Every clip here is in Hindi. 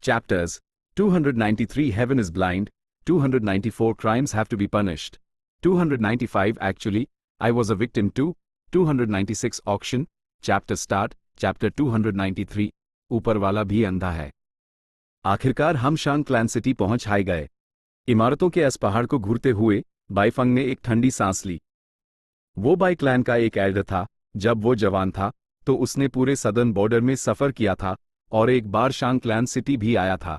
Chapters 293 Heaven is blind, 294 Crimes have to be punished, 295 Actually, I was a victim too, 296 Auction, Chapter Start, Chapter 293 ऊपर वाला भी अंधा है। आखिरकार हम शांग क्लैन सिटी पहुंच हाई गए। इमारतों के इस पहाड़ को घूरते हुए बाईफंग ने एक ठंडी सांस ली। वो बाई क्लैन का एक एल्डर था। जब वो जवान था तो उसने पूरे सदर्न बॉर्डर में सफर किया था और एक बार शांग क्लैन सिटी भी आया था।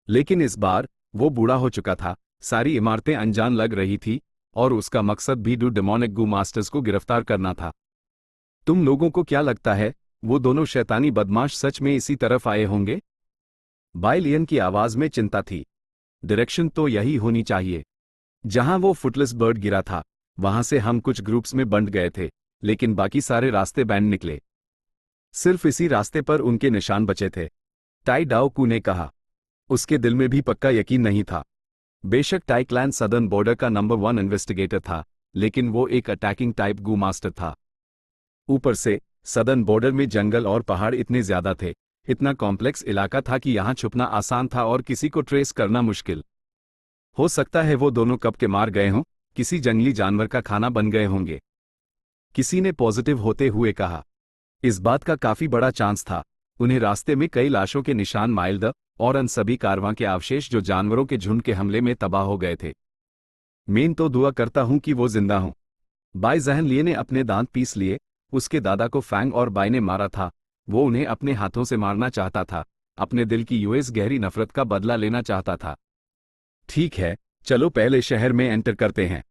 लेकिन इस बार वो बूढ़ा हो चुका था, सारी इमारतें अनजान लग रही थी और उसका मकसद भी 2 डेमोनिक गू मास्टर्स को गिरफ्तार करना था। तुम लोगों को क्या लगता है वो दोनों शैतानी बदमाश सच में इसी तरफ आए होंगे? बाई लियन की आवाज में चिंता थी। डायरेक्शन तो यही होनी चाहिए। जहां वो फुटलेस बर्ड गिरा था वहां से हम कुछ ग्रुप्स में बंट गए थे, लेकिन बाकी सारे रास्ते बैंड निकले। सिर्फ इसी रास्ते पर उनके निशान बचे थे, टाई डाओ कू ने कहा। उसके दिल में भी पक्का यकीन नहीं था। बेशक टाई क्लैन सदर्न बॉर्डर का नंबर 1 इन्वेस्टिगेटर था, लेकिन वो एक अटैकिंग टाइप गू मास्टर था। ऊपर से सदर्न बॉर्डर में जंगल और पहाड़ इतने ज्यादा थे, इतना कॉम्प्लेक्स इलाका था कि यहां छुपना आसान था और किसी को ट्रेस करना मुश्किल। हो सकता है वो दोनों कब के मार गए हों, किसी जंगली जानवर का खाना बन गए होंगे, किसी ने पॉजिटिव होते हुए कहा। इस बात का काफी बड़ा चांस था। उन्हें रास्ते में कई लाशों के निशान माइल्ड और उन सभी कारवां के अवशेष जो जानवरों के झुंड के हमले में तबाह हो गए थे। मैं तो दुआ करता हूं कि वो जिंदा हों। बाई जहन लिए ने अपने दांत पीस लिए। उसके दादा को फैंग और बाई ने मारा था। वो उन्हें अपने हाथों से मारना चाहता था, अपने दिल की यूएस गहरी नफरत का बदला लेना चाहता था। ठीक है, चलो पहले शहर में एंटर करते हैं।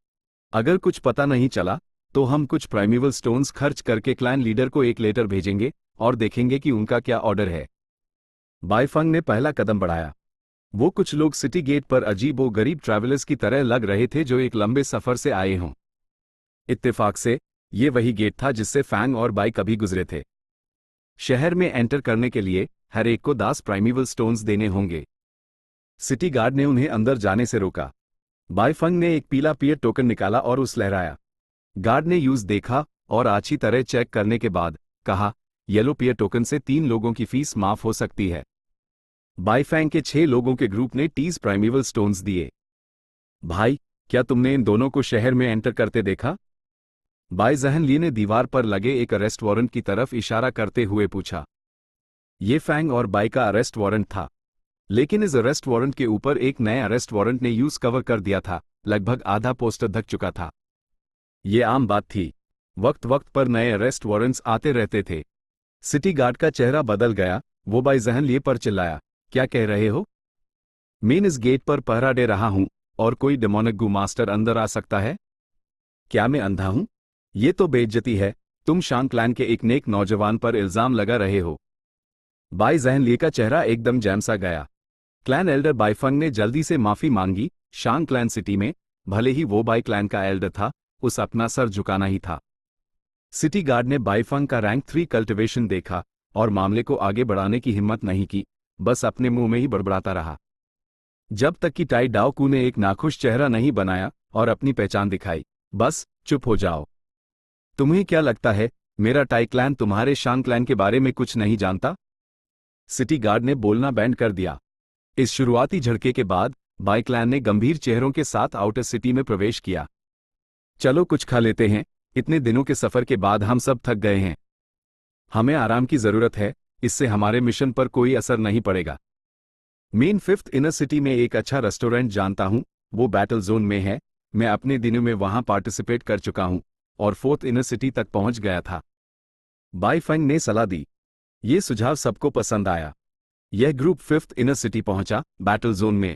अगर कुछ पता नहीं चला तो हम कुछ प्राइमेवल स्टोन्स खर्च करके क्लैन लीडर को एक लेटर भेजेंगे और देखेंगे कि उनका क्या ऑर्डर है। बाईफंग ने पहला कदम बढ़ाया। वो कुछ लोग सिटी गेट पर अजीब व गरीब ट्रैवलर्स की तरह लग रहे थे जो एक लंबे सफर से आए हों। इत्तेफाक से ये वही गेट था जिससे फैंग और बाई कभी गुजरे थे। शहर में एंटर करने के लिए हर एक को 10 प्राइमेवल स्टोन्स देने होंगे। सिटी गार्ड ने उन्हें अंदर जाने से रोका। बाईफंग ने एक पीला पीयर टोकन निकाला और उस लहराया। गार्ड ने यूज देखा और अच्छी तरह चेक करने के बाद कहा, येलो पीयर टोकन से 3 लोगों की फीस माफ हो सकती है। बाईफैंग के 6 लोगों के ग्रुप ने 30 प्राइमेवल स्टोन्स दिए। भाई, क्या तुमने इन दोनों को शहर में एंटर करते देखा? बाई जहन ली ने दीवार पर लगे एक अरेस्ट वारंट की तरफ इशारा करते हुए पूछा। ये फैंग और बाई का अरेस्ट वारंट था, लेकिन इस अरेस्ट वारंट के ऊपर एक नए अरेस्ट वारंट ने यूज कवर कर दिया था। लगभग आधा पोस्टर ढक चुका था। ये आम बात थी। वक्त वक्त पर नए अरेस्ट वारंट्स आते रहते थे। सिटी गार्ड का चेहरा बदल गया। वो बाई जहन लिए पर चिल्लाया, क्या कह रहे हो? मैं इस गेट पर पहरा दे रहा हूं और कोई डेमोनिक गू मास्टर अंदर आ सकता है? क्या मैं अंधा हूं? ये तो बेइज्जती है। तुम शांग क्लैन के एक नेक नौजवान पर इल्जाम लगा रहे हो। बाई जहन लिए का चेहरा एकदम जैम सा गया। क्लैन एल्डर बाईफंग ने जल्दी से माफी मांगी। शांग क्लैन सिटी में भले ही वो बाई क्लैन का एल्डर था, उस अपना सर झुकाना ही था। सिटी गार्ड ने बाईफंग का रैंक 3 कल्टिवेशन देखा और मामले को आगे बढ़ाने की हिम्मत नहीं की, बस अपने मुंह में ही बड़बड़ाता रहा, जब तक कि टाई डाओ कू ने एक नाखुश चेहरा नहीं बनाया और अपनी पहचान दिखाई। बस चुप हो जाओ। तुम्हें क्या लगता है मेरा टाई क्लैन तुम्हारे शांग क्लैन के बारे में कुछ नहीं जानता? सिटी गार्ड ने बोलना बैंड कर दिया। इस शुरुआती झड़के के बाद बाई क्लैन ने गंभीर चेहरों के साथ आउटर सिटी में प्रवेश किया। चलो कुछ खा लेते हैं। इतने दिनों के सफर के बाद हम सब थक गए हैं। हमें आराम की जरूरत है, इससे हमारे मिशन पर कोई असर नहीं पड़ेगा। मेन 5th इनर सिटी में एक अच्छा रेस्टोरेंट जानता हूं, वो बैटल जोन में है। मैं अपने दिनों में वहां पार्टिसिपेट कर चुका हूं और 4th इनर सिटी तक पहुंच गया था। बाईफंग ने सलाह दी। ये सुझाव सबको पसंद आया। यह ग्रुप 5th इनर सिटी पहुंचा, बैटल जोन में।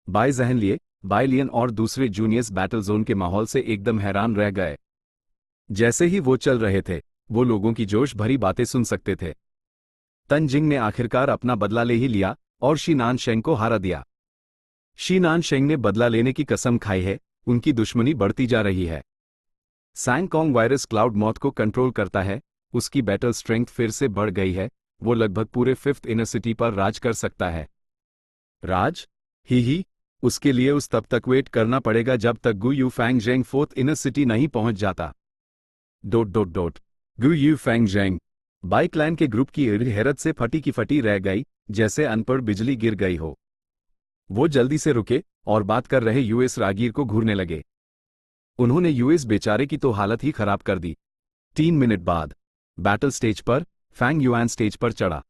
बाई जहन लिए, बाई लियन और दूसरे जूनियर्स बैटल जोन के माहौल से एकदम हैरान रह गए। जैसे ही वो चल रहे थे, वो लोगों की जोश भरी बातें सुन सकते थे। तंजिंग ने आखिरकार अपना बदला ले ही लिया और शीनान शेंग को हरा दिया। शीनान शेंग ने बदला लेने की कसम खाई है। उनकी दुश्मनी बढ़ती जा रही है। सैंगकोंग वायरस क्लाउड मौत को कंट्रोल करता है। उसकी बैटल स्ट्रेंथ फिर से बढ़ गई है। वो लगभग पूरे 5th इनर सिटी पर राज कर सकता है। राज? ही, उसके लिए उस तब तक वेट करना पड़ेगा जब तक Gu Yu Fang Zheng 4th inner city नहीं पहुंच जाता। ... Gu Yu Fang Zheng Bai clan के ग्रुप की हैरत से फटी की फटी रह गई। जैसे अनपढ़ बिजली गिर गई हो। वो जल्दी से रुके और बात कर रहे यूएस रागीर को घूरने लगे। उन्होंने यूएस बेचारे की तो हालत ही खराब कर दी। 3 मिनट बाद बैटल स्टेज पर फैंग युआन स्टेज पर चढ़ा।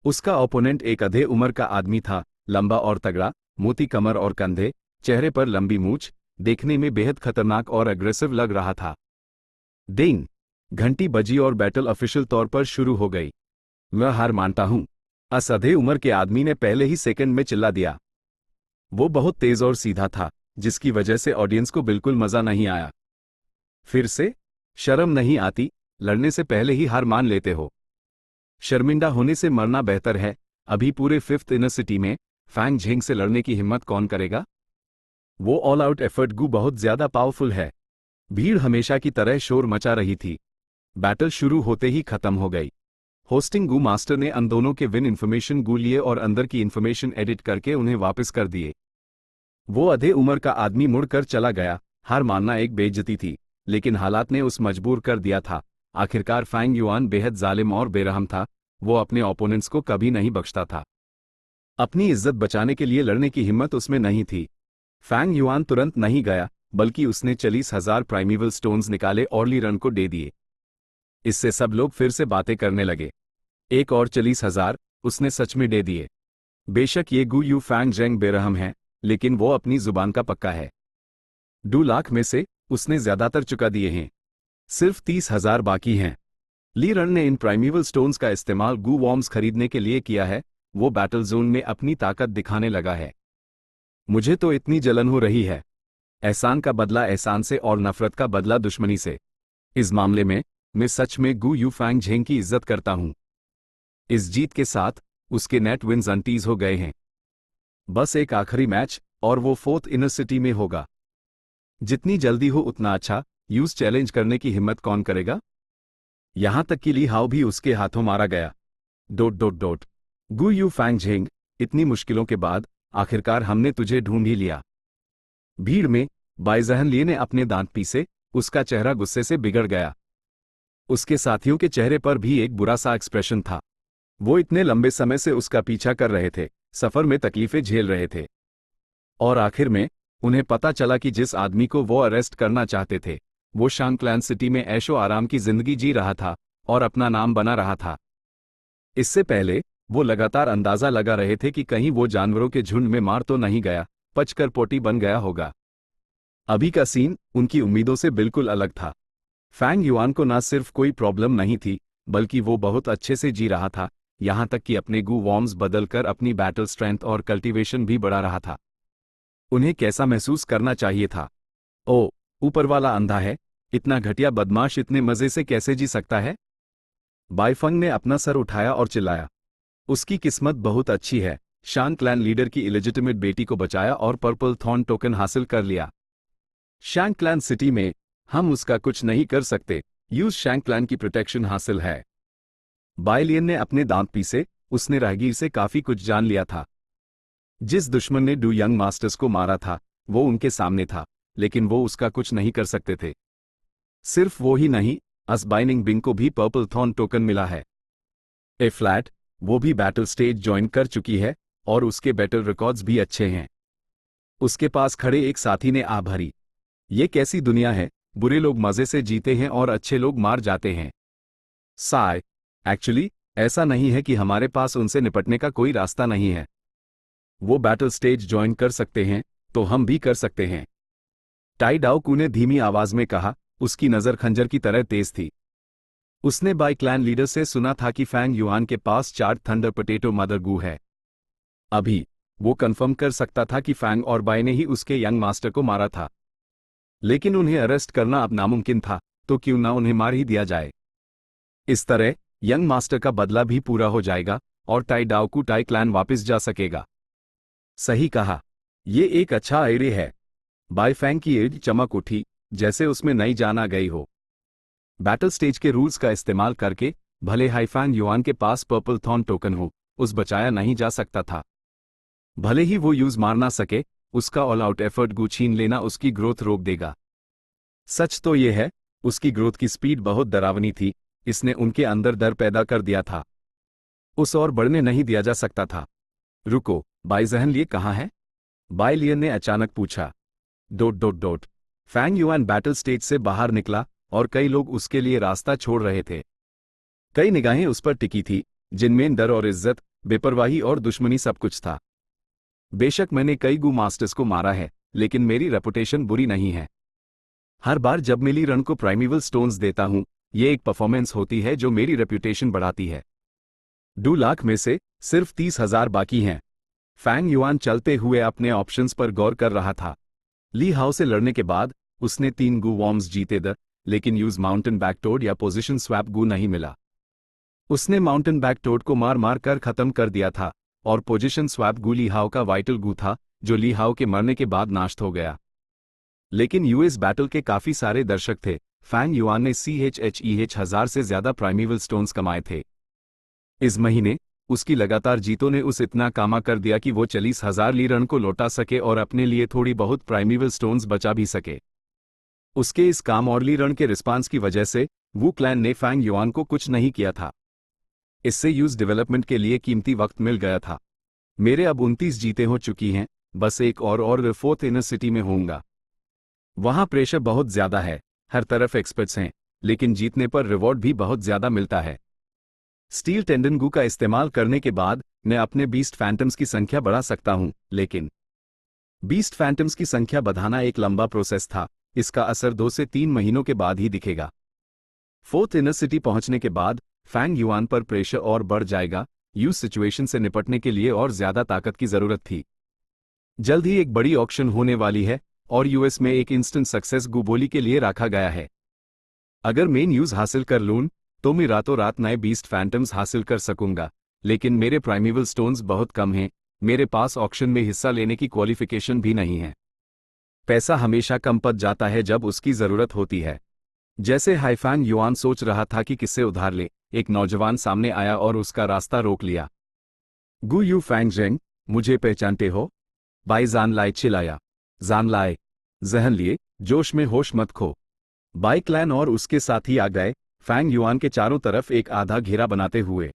उसका ओपोनेंट एक आधे उम्र का आदमी था, लंबा और तगड़ा, मोटी कमर और कंधे, चेहरे पर लंबी मूछ, देखने में बेहद खतरनाक और अग्रेसिव लग रहा था। डिंग! घंटी बजी और बैटल ऑफिशियल तौर पर शुरू हो गई। मैं हार मानता हूं, इस आधे उम्र के आदमी ने पहले ही सेकंड में चिल्ला दिया। वो बहुत तेज और सीधा था, जिसकी वजह से ऑडियंस को बिल्कुल मजा नहीं आया। फिर से? शर्म नहीं आती? लड़ने से पहले ही हार मान लेते हो। शर्मिंदा होने से मरना बेहतर है। अभी पूरे फिफ्थ इनर सिटी में फैंग झेंग से लड़ने की हिम्मत कौन करेगा? वो ऑल आउट एफर्ट गू बहुत ज्यादा पावरफुल है। भीड़ हमेशा की तरह शोर मचा रही थी। बैटल शुरू होते ही खत्म हो गई। होस्टिंग गू मास्टर ने उन दोनों के विन इन्फॉर्मेशन गू लिए और अंदर की इन्फॉर्मेशन एडिट करके उन्हें वापस कर दिए। वो आधे उम्र का आदमी मुड़कर चला गया। हार मानना एक बेइज्जती थी, लेकिन हालात ने उस मजबूर कर दिया था। आखिरकार फैंग युआन बेहद जालिम और बेरहम था। वो अपने ओपोनेंट्स को कभी नहीं बख्शता था। अपनी इज्जत बचाने के लिए लड़ने की हिम्मत उसमें नहीं थी। फैंग युआन तुरंत नहीं गया, बल्कि उसने 40,000 प्राइमेवल स्टोन्स निकाले और ली रन को दे दिए। इससे सब लोग फिर से बातें करने लगे। एक और 40,000 उसने सच में दे दिए। बेशक ये गू यू फैंग जेंग बेरहम है, लेकिन वो अपनी जुबान का पक्का है। 2 लाख में से उसने ज्यादातर चुका दिए हैं। सिर्फ 30,000 बाकी हैं। ली रन ने इन प्राइमेवल स्टोन्स का इस्तेमाल गू वॉर्म्स खरीदने के लिए किया है। वो बैटल जोन में अपनी ताकत दिखाने लगा है। मुझे तो इतनी जलन हो रही है। एहसान का बदला एहसान से और नफरत का बदला दुश्मनी से। इस मामले में मैं सच में गू यू फैंग झेंग की इज्जत करता हूं। इस जीत के साथ उसके नेट विन्स अनटीज हो गए हैं। बस एक आखिरी मैच और वो फोर्थ इनर सिटी में होगा। जितनी जल्दी हो उतना अच्छा। यूज चैलेंज करने की हिम्मत कौन करेगा? यहां तक कि ली हाउ भी उसके हाथों मारा गया। ... गू यू फैंग झेंग, इतनी मुश्किलों के बाद आखिरकार हमने तुझे ढूंढ ही लिया। भीड़ में बाइजहन लिए ने अपने दांत पीसे। उसका चेहरा गुस्से से बिगड़ गया। उसके साथियों के चेहरे पर भी एक बुरा सा एक्सप्रेशन था। वो इतने लंबे समय से उसका पीछा कर रहे थे, सफर में तकलीफें झेल रहे थे, और आखिर में उन्हें पता चला कि जिस आदमी को वो अरेस्ट करना चाहते थे, वो शांगक्लैन सिटी में ऐशो आराम की जिंदगी जी रहा था और अपना नाम बना रहा था। इससे पहले वो लगातार अंदाजा लगा रहे थे कि कहीं वो जानवरों के झुंड में मार तो नहीं गया, पचकर पोटी बन गया होगा। अभी का सीन उनकी उम्मीदों से बिल्कुल अलग था। फैंग युआन को न सिर्फ कोई प्रॉब्लम नहीं थी, बल्कि वो बहुत अच्छे से जी रहा था, यहां तक कि अपने गू वॉर्म्स बदलकर अपनी बैटल स्ट्रेंथ और कल्टीवेशन भी बढ़ा रहा था। उन्हें कैसा महसूस करना चाहिए था? ओ, ऊपर वाला अंधा है। इतना घटिया बदमाश इतने मजे से कैसे जी सकता है? बाइफंग ने अपना सर उठाया और चिल्लाया। उसकी किस्मत बहुत अच्छी है। शान क्लैन लीडर की इलेजिटिमेट बेटी को बचाया और पर्पल थॉर्न टोकन हासिल कर लिया। शान क्लैन सिटी में हम उसका कुछ नहीं कर सकते। यूज शैंग क्लैन की प्रोटेक्शन हासिल है। बाइलियन ने अपने दांत पीसे। उसने राहगीर से काफी कुछ जान लिया था। जिस दुश्मन ने डू यंग मास्टर्स को मारा था, वो उनके सामने था, लेकिन वो उसका कुछ नहीं कर सकते थे। सिर्फ वो ही नहीं, अस बाइनिंग बिंग को भी पर्पल थॉर्न टोकन मिला है। ए फ्लैट, वो भी बैटल स्टेज ज्वाइन कर चुकी है और उसके बैटल रिकॉर्ड्स भी अच्छे हैं। उसके पास खड़े एक साथी ने आ भरी। ये कैसी दुनिया है? बुरे लोग मजे से जीते हैं और अच्छे लोग मार जाते हैं। साय, एक्चुअली ऐसा नहीं है कि हमारे पास उनसे निपटने का कोई रास्ता नहीं है। वो बैटल स्टेज ज्वाइन कर सकते हैं, तो हम भी कर सकते हैं। टाई डाओकू ने धीमी आवाज में कहा। उसकी नजर खंजर की तरह तेज थी। उसने बाई क्लैन लीडर से सुना था कि फैंग युआन के पास 4 थंडर पोटैटो मदर गू है। अभी वो कंफर्म कर सकता था कि फैंग और बाई ने ही उसके यंग मास्टर को मारा था, लेकिन उन्हें अरेस्ट करना अब नामुमकिन था, तो क्यों ना उन्हें मार ही दिया जाए। इस तरह यंग मास्टर का बदला भी पूरा हो जाएगा और टाई डाओकू टाई क्लैन वापस जा सकेगा। सही कहा, ये एक अच्छा आइडिया है। बाई फैंग की एज चमक उठी, जैसे उसमें नई जान आ गई हो। बैटल स्टेज के रूल्स का इस्तेमाल करके भले हाई फैंग युआन के पास पर्पल थॉर्न टोकन हो, उस बचाया नहीं जा सकता था। भले ही वो यूज मार ना सके, उसका ऑल आउट एफर्ट गू छीन लेना उसकी ग्रोथ रोक देगा। सच तो ये है, उसकी ग्रोथ की स्पीड बहुत डरावनी थी। इसने उनके अंदर डर पैदा कर दिया था। उस और बढ़ने नहीं दिया जा सकता था। रुको, बाई जहन लिए कहाँ है? बाई लियन ने अचानक पूछा। ... फैंग युआन बैटल स्टेज से बाहर निकला और कई लोग उसके लिए रास्ता छोड़ रहे थे। कई निगाहें उस पर टिकी थी, जिनमें डर और इज्जत, बेपरवाही और दुश्मनी सब कुछ था। बेशक मैंने कई गू मास्टर्स को मारा है, लेकिन मेरी रेपुटेशन बुरी नहीं है। हर बार जब मिली रन को प्राइमेवल स्टोन्स देता हूं, ये एक परफॉर्मेंस होती है जो मेरी रेपुटेशन बढ़ाती है। 2 लाख में से सिर्फ 30,000 बाकी हैं। फैंग युआन चलते हुए अपने ऑप्शंस पर गौर कर रहा था। ली हाउ से लड़ने के बाद उसने 3 गू वॉर्म्स जीते लेकिन यूज माउंटेन बैकटोड या पोजीशन स्वैप गू नहीं मिला। उसने माउंटेन बैकटोड को मार मार कर खत्म कर दिया था, और position swap Gu Li Hao का वाइटल गू था, जो ली हाउ के मरने के बाद नाश्त हो गया। लेकिन यूएस बैटल के काफी सारे दर्शक थे। फैंग युआन ने CHEH 1000 से ज्यादा प्राइमेवल स्टोन्स कमाए थे। इस महीने उसकी लगातार जीतों ने उस इतना कामा कर दिया कि वो 40,000 ली रन को लौटा सके और अपने लिए थोड़ी बहुत प्राइमेवल स्टोन्स बचा भी सके। उसके इस काम और ली रन के रिस्पांस की वजह से वू क्लैन ने फैंग युआन को कुछ नहीं किया था। इससे यूज डेवलपमेंट के लिए कीमती वक्त मिल गया था। मेरे अब 29 जीते हो चुकी हैं, बस एक और 4th इनर सिटी में होऊंगा। वहां प्रेशर बहुत ज्यादा है, हर तरफ एक्सपर्ट्स हैं, लेकिन जीतने पर रिवॉर्ड भी बहुत ज्यादा मिलता है। स्टील टेंडन गू का इस्तेमाल करने के बाद मैं अपने बीस्ट फैंटम्स की संख्या बढ़ा सकता हूं, लेकिन बीस्ट फैंटम्स की संख्या बढ़ाना एक लंबा प्रोसेस था। इसका असर 2 से 3 महीनों के बाद ही दिखेगा। 4th इनर सिटी पहुंचने के बाद फैंग युआन पर प्रेशर और बढ़ जाएगा। यूज सिचुएशन से निपटने के लिए और ज्यादा ताकत की जरूरत थी। जल्द ही एक बड़ी ऑक्शन होने वाली है और यूएस में एक इंस्टेंट सक्सेस गुबोली के लिए रखा गया है। अगर मैं यूज हासिल कर लूं तो मैं रातों रात नए बीस्ट फैंटम्स हासिल कर सकूंगा, लेकिन मेरे प्राइमेवल स्टोन्स बहुत कम हैं। मेरे पास ऑक्शन में हिस्सा लेने की क्वालिफिकेशन भी नहीं है। पैसा हमेशा कम पड़ जाता है जब उसकी जरूरत होती है। जैसे हाइफैंग युआन सोच रहा था कि किससे उधार ले, एक नौजवान सामने आया और उसका रास्ता रोक लिया। गु यू फैंग जेंग, मुझे पहचानते हो? बाई जान लाए चिल्लाया। जान लाए, जहन लिए, जोश में होश मत खो। बाई क्लैन और उसके साथी आ गए, फैंग युआन के चारों तरफ एक आधा घेरा बनाते हुए।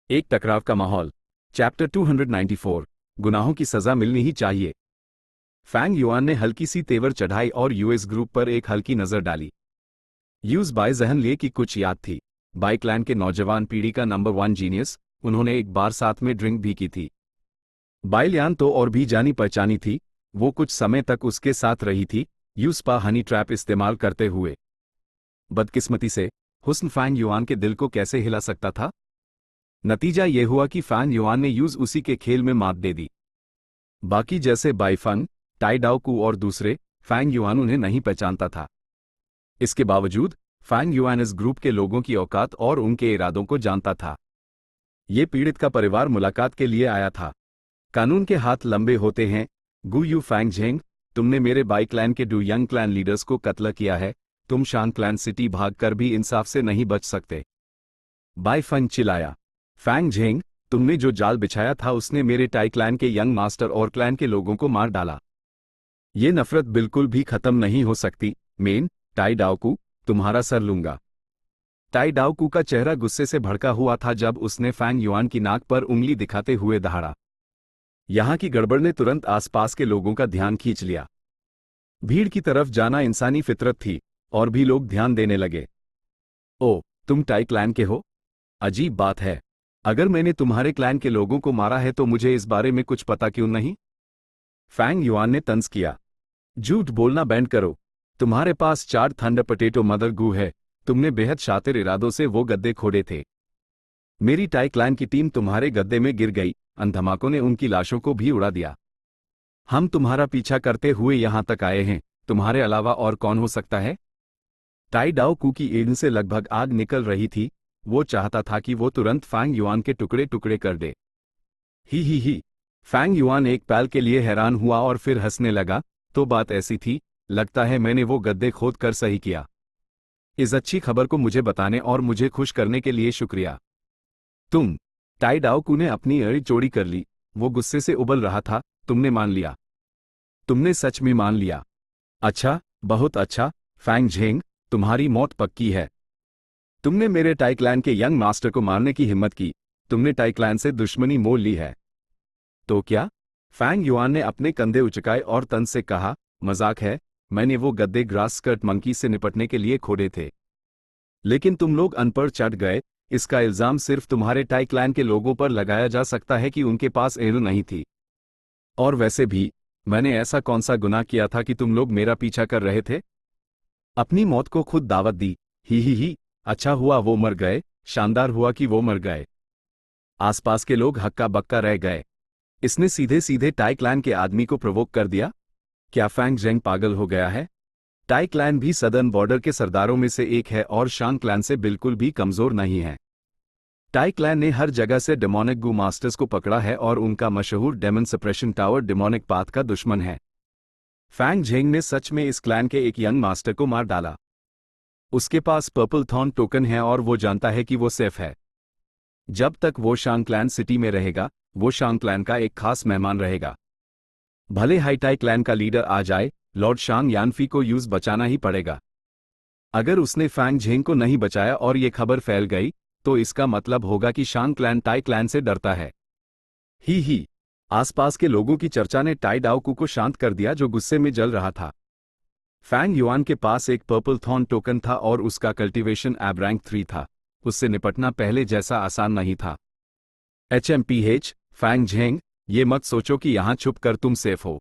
एक टकराव का माहौल। चैप्टर 294, गुनाहों की सजा मिलनी ही चाहिए। फैंग युआन ने हल्की सी तेवर चढ़ाई और यूएस ग्रुप पर एक हल्की नजर डाली। यूज बाय जहन लिए की कुछ याद थी। बाई क्लैन के नौजवान पीढ़ी का नंबर 1 जीनियस, उन्होंने एक बार साथ में ड्रिंक भी की थी। बाई लियान तो और भी जानी पहचानी थी, वो कुछ समय तक उसके साथ रही थी, यूज पा हनी ट्रैप इस्तेमाल करते हुए। बदकिस्मती से हुस्न फैंग युआन के दिल को कैसे हिला सकता था? नतीजा ये हुआ कि फैंग युआन ने यूज उसी के खेल में मात दे दी। बाकी जैसे बाईफंग, टाई डाओकू और दूसरे, फैंग युआन उन्हें नहीं पहचानता था। इसके बावजूद फैंग युआन इस ग्रुप के लोगों की औकात और उनके इरादों को जानता था। ये पीड़ित का परिवार मुलाकात के लिए आया था। कानून के हाथ लंबे होते हैं। गु यू फैंग जेंग, तुमने मेरे बाई क्लैन के 2 यंग क्लैन लीडर्स को कत्ल किया है। तुम शान क्लैन सिटी भागकर भी इंसाफ से नहीं बच सकते। बाई फंग चिल्लाया। फैंग जेंग, तुमने जो जाल बिछाया था उसने मेरे टाई क्लैन के यंग मास्टर और क्लैन के लोगों को मार डाला। ये नफरत बिल्कुल भी खत्म नहीं हो सकती। मेन टाई डाओकू, तुम्हारा सर लूंगा। टाई डाओकू का चेहरा गुस्से से भड़का हुआ था जब उसने फैंग युआन की नाक पर उंगली दिखाते हुए दहाड़ा। यहां की गड़बड़ ने तुरंत आसपास के लोगों का ध्यान खींच लिया। भीड़ की तरफ जाना इंसानी फितरत थी, और भी लोग ध्यान देने लगे। ओ, तुम टाई क्लैन के हो? अजीब बात है। अगर मैंने तुम्हारे क्लैन के लोगों को मारा है तो मुझे इस बारे में कुछ पता क्यों नहीं? फैंग युआन ने तंज किया। झूठ बोलना बैंड करो। तुम्हारे पास 4 थंडर पोटैटो मदर गू है। तुमने बेहद शातिर इरादों से वो गद्दे खोदे थे। मेरी टाई क्लैन की टीम तुम्हारे गद्दे में गिर गई। अंधमाकों ने उनकी लाशों को भी उड़ा दिया। हम तुम्हारा पीछा करते हुए यहां तक आए हैं। तुम्हारे अलावा और कौन हो सकता है? टाई डाओकू की ईंट से लगभग आग निकल रही थी। वो चाहता था कि वो तुरंत फैंग युआन के टुकड़े टुकड़े कर दे। ही। फैंग युआन एक पल के लिए हैरान हुआ और फिर हंसने लगा। तो बात ऐसी थी, लगता है मैंने वो गद्दे खोद कर सही किया। इस अच्छी खबर को मुझे बताने और मुझे खुश करने के लिए शुक्रिया। तुम, टाई डाओकू ने अपनी एड़ी चौड़ी कर ली। वो गुस्से से उबल रहा था। तुमने मान लिया। तुमने सच में मान लिया। अच्छा, बहुत अच्छा। फैंग जेंग, तुम्हारी मौत पक्की है। तुमने मेरे टाई क्लैन के यंग मास्टर को मारने की हिम्मत की। तुमने टाई क्लैन से दुश्मनी मोल ली है। तो क्या? फैंग युआन ने अपने कंधे उचकाए और तंज से कहा, मजाक है, मैंने वो गद्दे ग्रास स्कर्ट मंकी से निपटने के लिए खोदे थे। लेकिन तुम लोग अनपढ़ चढ़ गए। इसका इल्जाम सिर्फ तुम्हारे टाई क्लैन के लोगों पर लगाया जा सकता है कि उनके पास एल नहीं थी। और वैसे भी मैंने ऐसा कौन सा गुनाह किया था कि तुम लोग मेरा पीछा कर रहे थे? अपनी मौत को खुद दावत दी। ही, अच्छा हुआ वो मर गए, शानदार हुआ कि वो मर गए। आसपास के लोग हक्का बक्का रह गए। इसने सीधे सीधे टाई क्लैन के आदमी को प्रोवोक कर दिया। क्या फैंग जेंग पागल हो गया है? टाई क्लैन भी सदर्न बॉर्डर के सरदारों में से एक है और शांग क्लैन से बिल्कुल भी कमजोर नहीं है। टाई क्लैन ने हर जगह से डेमोनिक गू मास्टर्स को पकड़ा है और उनका मशहूर demon suppression tower demonic path का दुश्मन है। फैंग झेंग ने सच में इस क्लैन के एक यंग मास्टर को मार डाला। उसके पास पर्पल थॉर्न टोकन है और वो जानता है कि वो सेफ है। जब तक वो शांग क्लैन सिटी में रहेगा, वो शांग क्लैन का एक खास मेहमान रहेगा। भले हाईटाई क्लैन का लीडर आ जाए, लॉर्ड शांग यानफी को यूज बचाना ही पड़ेगा। अगर उसने फैंग झेंग को नहीं बचाया और ये खबर फैल गई, तो इसका मतलब होगा कि शांग क्लैन टाई क्लैन से डरता है। ही आसपास के लोगों की चर्चा ने टाई डाओकू को शांत कर दिया, जो गुस्से में जल रहा था। फैंग युआन के पास एक पर्पल थॉर्न टोकन था और उसका कल्टीवेशन एब रैंक 3 था। उससे निपटना पहले जैसा आसान नहीं था। HMPH, फैंग झेंग, ये मत सोचो कि यहां छुप कर तुम सेफ हो।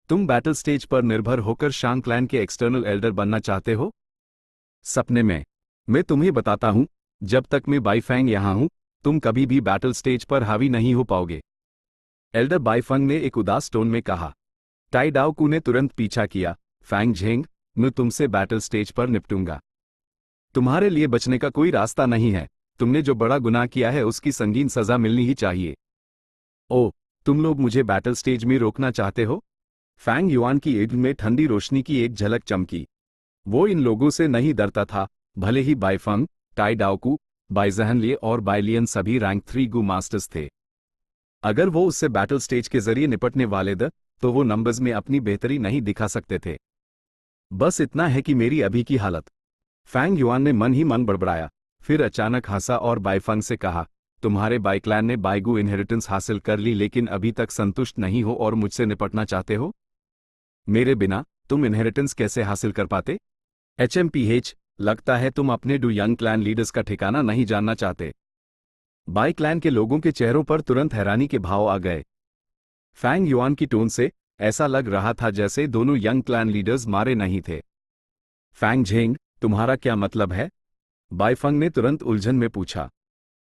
तुम बैटल स्टेज पर निर्भर होकर शांग क्लैन के एक्सटर्नल एल्डर बनना चाहते हो? सपने में। मैं तुम्हें बताता हूं, जब तक मैं बाईफैंग यहां हूं, तुम कभी भी बैटल स्टेज पर हावी नहीं हो पाओगे। एल्डर बाईफंग ने एक उदास टोन में कहा। टाई डाओकू ने तुरंत पीछा किया। फैंग झेंग, मैं तुमसे बैटल स्टेज पर निपटूंगा। तुम्हारे लिए बचने का कोई रास्ता नहीं है। तुमने जो बड़ा गुनाह किया है उसकी संगीन सजा मिलनी ही चाहिए। ओह, तुम लोग मुझे बैटल स्टेज में रोकना चाहते हो? फैंग युआन की एड में ठंडी रोशनी की एक झलक चमकी। वो इन लोगों से नहीं डरता था, भले ही बाईफंग, टाई डाओकू, बाईजहनलिए और बाइलियन सभी रैंक 3 गू मास्टर्स थे। अगर वो उससे बैटल स्टेज के जरिए निपटने वाले तो वो नंबर्स में अपनी बेहतरी नहीं दिखा सकते थे। बस इतना है कि मेरी अभी की हालत। फैंग युआन ने मन ही मन बड़बड़ाया, फिर अचानक हंसा और बाईफंग से कहा, तुम्हारे बाई क्लैन ने बाईगू इनहेरिटेंस हासिल कर ली लेकिन अभी तक संतुष्ट नहीं हो और मुझसे निपटना चाहते हो? मेरे बिना तुम इनहेरिटेंस कैसे हासिल कर पाते? HMPH, लगता है तुम अपने डू यंग क्लैन लीडर्स का ठिकाना नहीं जानना चाहते। बाई क्लैन के लोगों के चेहरों पर तुरंत हैरानी के भाव आ गए। फैंग युआन की टोन से ऐसा लग रहा था जैसे दोनों यंग क्लैन लीडर्स मारे नहीं थे। फैंग झेंग, तुम्हारा क्या मतलब है? बाईफंग ने तुरंत उलझन में पूछा।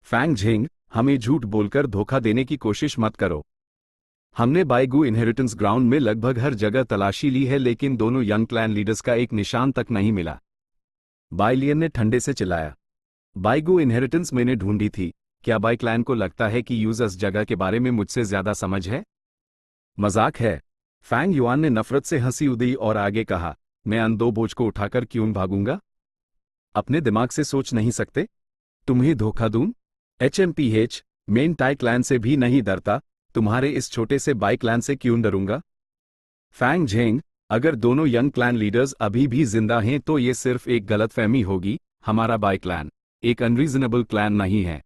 फैंग झेंग, हमें झूठ बोलकर धोखा देने की कोशिश मत करो। हमने बाईगू इनहेरिटेंस ग्राउंड में लगभग हर जगह तलाशी ली है लेकिन दोनों यंग क्लैन लीडर्स का एक निशान तक नहीं मिला। बाइलियन ने ठंडे से चिल्लाया। बाईगू इनहेरिटेंस मैंने ढूंढी थी। क्या बाई क्लैन को लगता है कि यूजर्स जगह के बारे में मुझसे ज्यादा समझ है? मजाक है। फैंग युआन ने नफरत से हंसी उड़ी और आगे कहा, मैं अन दो बोझ को उठाकर क्यों भागूंगा? अपने दिमाग से सोच नहीं सकते? तुम्हें धोखा दूं? HMPH, मेन टाई क्लैन से भी नहीं डरता, तुम्हारे इस छोटे से बाई क्लैन से क्यों डरूंगा? फैंग झेंग, अगर दोनों यंग क्लैन लीडर्स अभी भी जिंदा हैं तो ये सिर्फ एक गलतफहमी होगी। हमारा बाई क्लैन एक अनरीजनेबल क्लैन नहीं है।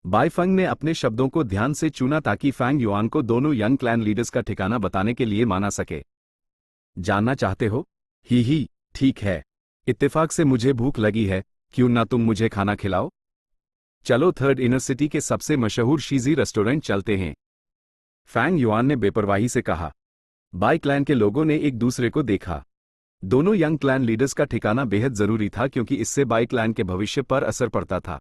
बाईफंग ने अपने शब्दों को ध्यान से चुना ताकि फैंग युआन को दोनों यंग क्लैन लीडर्स का ठिकाना बताने के लिए माना सके। जानना चाहते हो? ही, ठीक है। इत्तेफाक से मुझे भूख लगी है, क्यों ना तुम मुझे खाना खिलाओ? चलो थर्ड इनर सिटी के सबसे मशहूर शीजी रेस्टोरेंट चलते हैं। फैंग युआन ने बेपरवाही से कहा। बाई क्लैन के लोगों ने एक दूसरे को देखा। दोनों यंग क्लैन लीडर्स का ठिकाना बेहद जरूरी था क्योंकि इससे बाई क्लैन के भविष्य पर असर पड़ता था।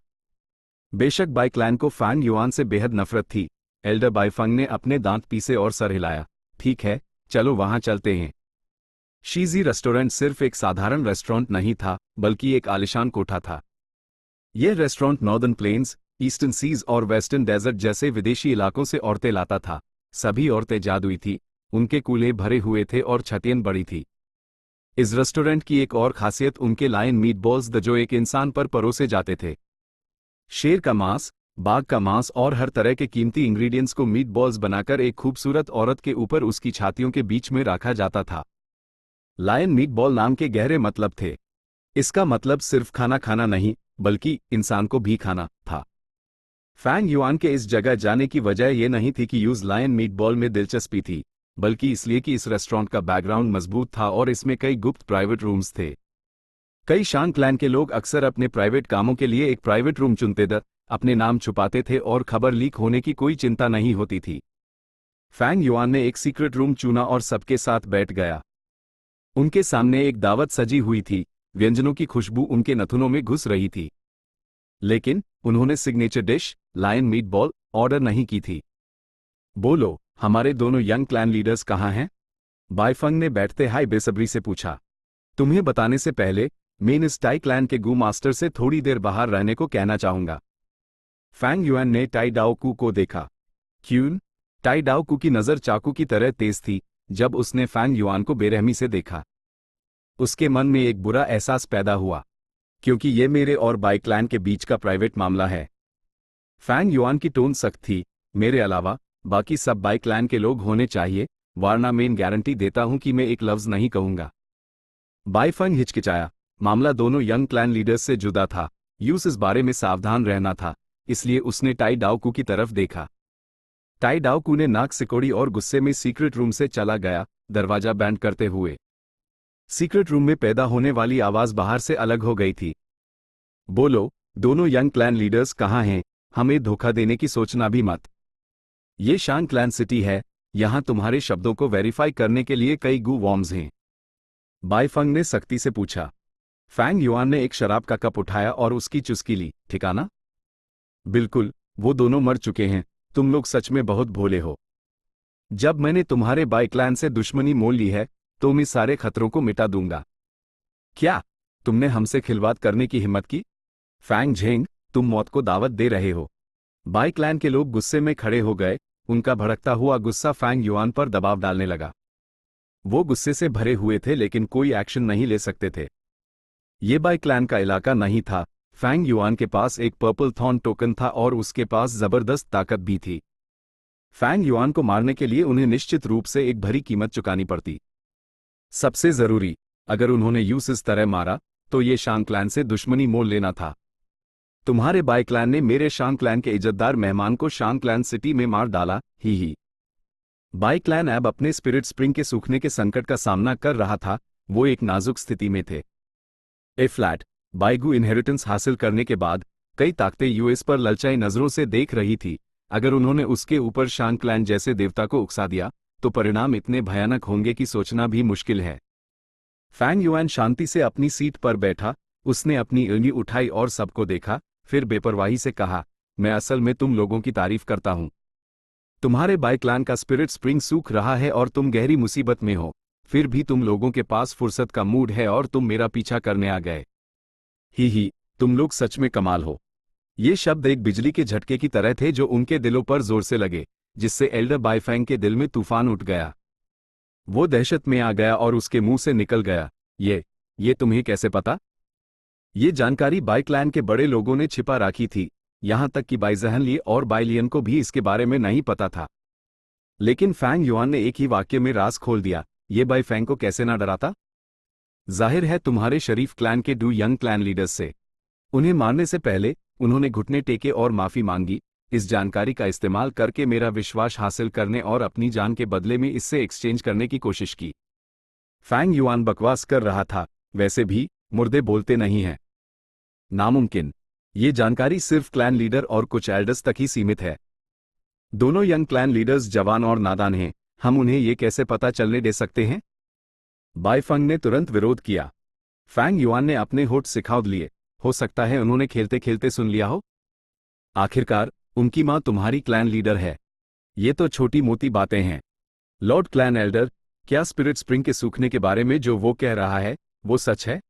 बेशक बाई क्लैन को फैंग युआन से बेहद नफरत थी। एल्डर बाईफंग ने अपने दांत पीसे और सर हिलाया। ठीक है, चलो वहां चलते हैं। शीजी रेस्टोरेंट सिर्फ एक साधारण रेस्टोरेंट नहीं था, बल्कि एक आलिशान कोठा था। यह restaurant northern plains, eastern seas और वेस्टर्न डेजर्ट जैसे विदेशी इलाकों से औरतें लाता था। सभी औरतें जादुई थी, उनके कूल्हे भरे हुए थे और छतियन बड़ी थी। इस रेस्टोरेंट की एक और खासियत उनके लायन मीट बॉल्स जो एक इंसान पर परोसे जाते थे। शेर का मांस, बाघ का मांस और हर तरह के कीमती इंग्रेडिएंट्स को मीट बॉल्स बनाकर एक खूबसूरत औरत के ऊपर उसकी छातियों के बीच में रखा जाता था। लायन मीट बॉल नाम के गहरे मतलब थे। इसका मतलब सिर्फ खाना खाना नहीं, बल्कि इंसान को भी खाना था। फैंग युआन के इस जगह जाने की वजह यह नहीं थी कि यूज लायन मीटबॉल में दिलचस्पी थी, बल्कि इसलिए कि इस रेस्टोरेंट का बैकग्राउंड मजबूत था और इसमें कई गुप्त प्राइवेट रूम्स थे। कई शान क्लैन के लोग अक्सर अपने प्राइवेट कामों के लिए एक प्राइवेट रूम चुनते थे, अपने नाम छुपाते थे और खबर लीक होने की कोई चिंता नहीं होती थी। फैंग युआन ने एक सीक्रेट रूम चुना और सबके साथ बैठ गया। उनके सामने एक दावत सजी हुई थी, व्यंजनों की खुशबू उनके नथुनों में घुस रही थी। लेकिन उन्होंने signature dish lion meatball order नहीं की थी। बोलो, हमारे दोनों यंग क्लैन लीडर्स कहाँ हैं? बाइफंग ने बैठते हाई बेसब्री से पूछा। तुम्हें बताने से पहले मैं इस टाई क्लैन के गू मास्टर से थोड़ी देर बाहर रहने को कहना चाहूंगा। फैंग युआन ने टाई डाओकू को देखा। क्यों? टाई डाओकू की नजर चाकू की तरह तेज थी जब उसने फैंग युआन को बेरहमी से देखा। उसके मन में एक बुरा एहसास पैदा हुआ, क्योंकि ये मेरे और बाई क्लैन के बीच का प्राइवेट मामला है। फैंग युआन की टोन सख्त थी। मेरे अलावा बाकी सब बाई क्लैन के लोग होने चाहिए, वरना मैं गारंटी देता हूं कि मैं एक लफ्ज नहीं कहूंगा। बाइफंग हिचकिचाया। मामला दोनों यंग क्लैन लीडर्स से जुदा था। यूस इस बारे में सावधान रहना था, इसलिए उसने टाई डाओकू की तरफ देखा। टाई डाओकू ने नाक सिकोड़ी और गुस्से में सीक्रेट रूम से चला गया, दरवाजा बैंड करते हुए। सीक्रेट रूम में पैदा होने वाली आवाज बाहर से अलग हो गई थी। बोलो, दोनों यंग क्लैन लीडर्स कहाँ हैं? हमें धोखा देने की सोचना भी मत। ये शान क्लैन सिटी है, यहां तुम्हारे शब्दों को वेरीफाई करने के लिए कई गू वॉर्म्स हैं। बाइफंग ने सख्ती से पूछा। फैंग युआन ने एक शराब का कप उठाया और उसकी चुस्की ली। ठिकाना? बिल्कुल, वो दोनों मर चुके हैं। तुम लोग सच में बहुत भोले हो। जब मैंने तुम्हारे बाई क्लैन से दुश्मनी मोल ली है तो मैं सारे खतरों को मिटा दूंगा। क्या तुमने हमसे खिलवाड़ करने की हिम्मत की? फैंग झेंग, तुम मौत को दावत दे रहे हो। बाई क्लैन के लोग गुस्से में खड़े हो गए। उनका भड़कता हुआ गुस्सा फैंग युआन पर दबाव डालने लगा। वो गुस्से से भरे हुए थे लेकिन कोई एक्शन नहीं ले सकते थे। ये बाई क्लैन का इलाका नहीं था। फैंग युआन के पास एक पर्पल थॉर्न टोकन था और उसके पास जबरदस्त ताकत भी थी। फैंग युआन को मारने के लिए उन्हें निश्चित रूप से एक भरी कीमत चुकानी पड़ती। सबसे जरूरी, अगर उन्होंने यूस इस तरह मारा तो ये शान क्लैन से दुश्मनी मोल लेना था। तुम्हारे बाई क्लैन ने मेरे शान क्लैन के इज्जतदार मेहमान को शान क्लैन सिटी में मार डाला। ही बाई क्लैन अब अपने स्पिरिट स्प्रिंग के सूखने के संकट का सामना कर रहा था। वो एक नाजुक स्थिति में थे। ए फ्लैट बाइगू इनहेरिटेंस हासिल करने के बाद कई ताकतें यूएस पर ललचाई नजरों से देख रही थी। अगर उन्होंने उसके ऊपर शान क्लैन जैसे देवता को उकसा दिया तो परिणाम इतने भयानक होंगे कि सोचना भी मुश्किल है। फैंग युआन शांति से अपनी सीट पर बैठा। उसने अपनी उंगली उठाई और सबको देखा, फिर बेपरवाही से कहा, मैं असल में तुम लोगों की तारीफ करता हूं। तुम्हारे बाई क्लैन का स्पिरिट स्प्रिंग सूख रहा है और तुम गहरी मुसीबत में हो। फिर भी तुम लोगों के पास फुर्सत का मूड है और तुम मेरा पीछा करने आ गए। ही तुम लोग सच में कमाल हो। ये शब्द एक बिजली के झटके की तरह थे जो उनके दिलों पर जोर से लगे, जिससे एल्डर बाइफैंग के दिल में तूफान उठ गया। वो दहशत में आ गया और उसके मुंह से निकल गया, ये तुम्हें कैसे पता? ये जानकारी बाई क्लैन के बड़े लोगों ने छिपा रखी थी, यहां तक कि बाई जहनली और बाई लियन को भी इसके बारे में नहीं पता था। लेकिन फैंग युआन ने एक ही वाक्य में राज खोल दिया। ये बाई फैंग को कैसे ना डराता? जाहिर है तुम्हारे शरीफ क्लैन के दो यंग क्लैन लीडर्स से। उन्हें मारने से पहले उन्होंने घुटने टेके और माफी मांगी, इस जानकारी का इस्तेमाल करके मेरा विश्वास हासिल करने और अपनी जान के बदले में इससे एक्सचेंज करने की कोशिश की। फैंग युआन बकवास कर रहा था, वैसे भी मुर्दे बोलते नहीं हैं। नामुमकिन। ये जानकारी सिर्फ क्लैन लीडर और कुछ एल्डर्स तक ही सीमित है। दोनों यंग क्लैन लीडर्स जवान और नादान हैं, हम उन्हें ये कैसे पता चलने दे सकते हैं? बाइफंग ने तुरंत विरोध किया। फैंग युआन ने अपने होठ सिखाउद लिए। हो सकता है उन्होंने खेलते खेलते सुन लिया हो। आखिरकार उनकी मां तुम्हारी क्लैन लीडर है। ये तो छोटी मोटी बातें हैं। लॉर्ड क्लैन एल्डर, क्या स्पिरिट स्प्रिंग के सूखने के बारे में जो वो कह रहा है वो सच है?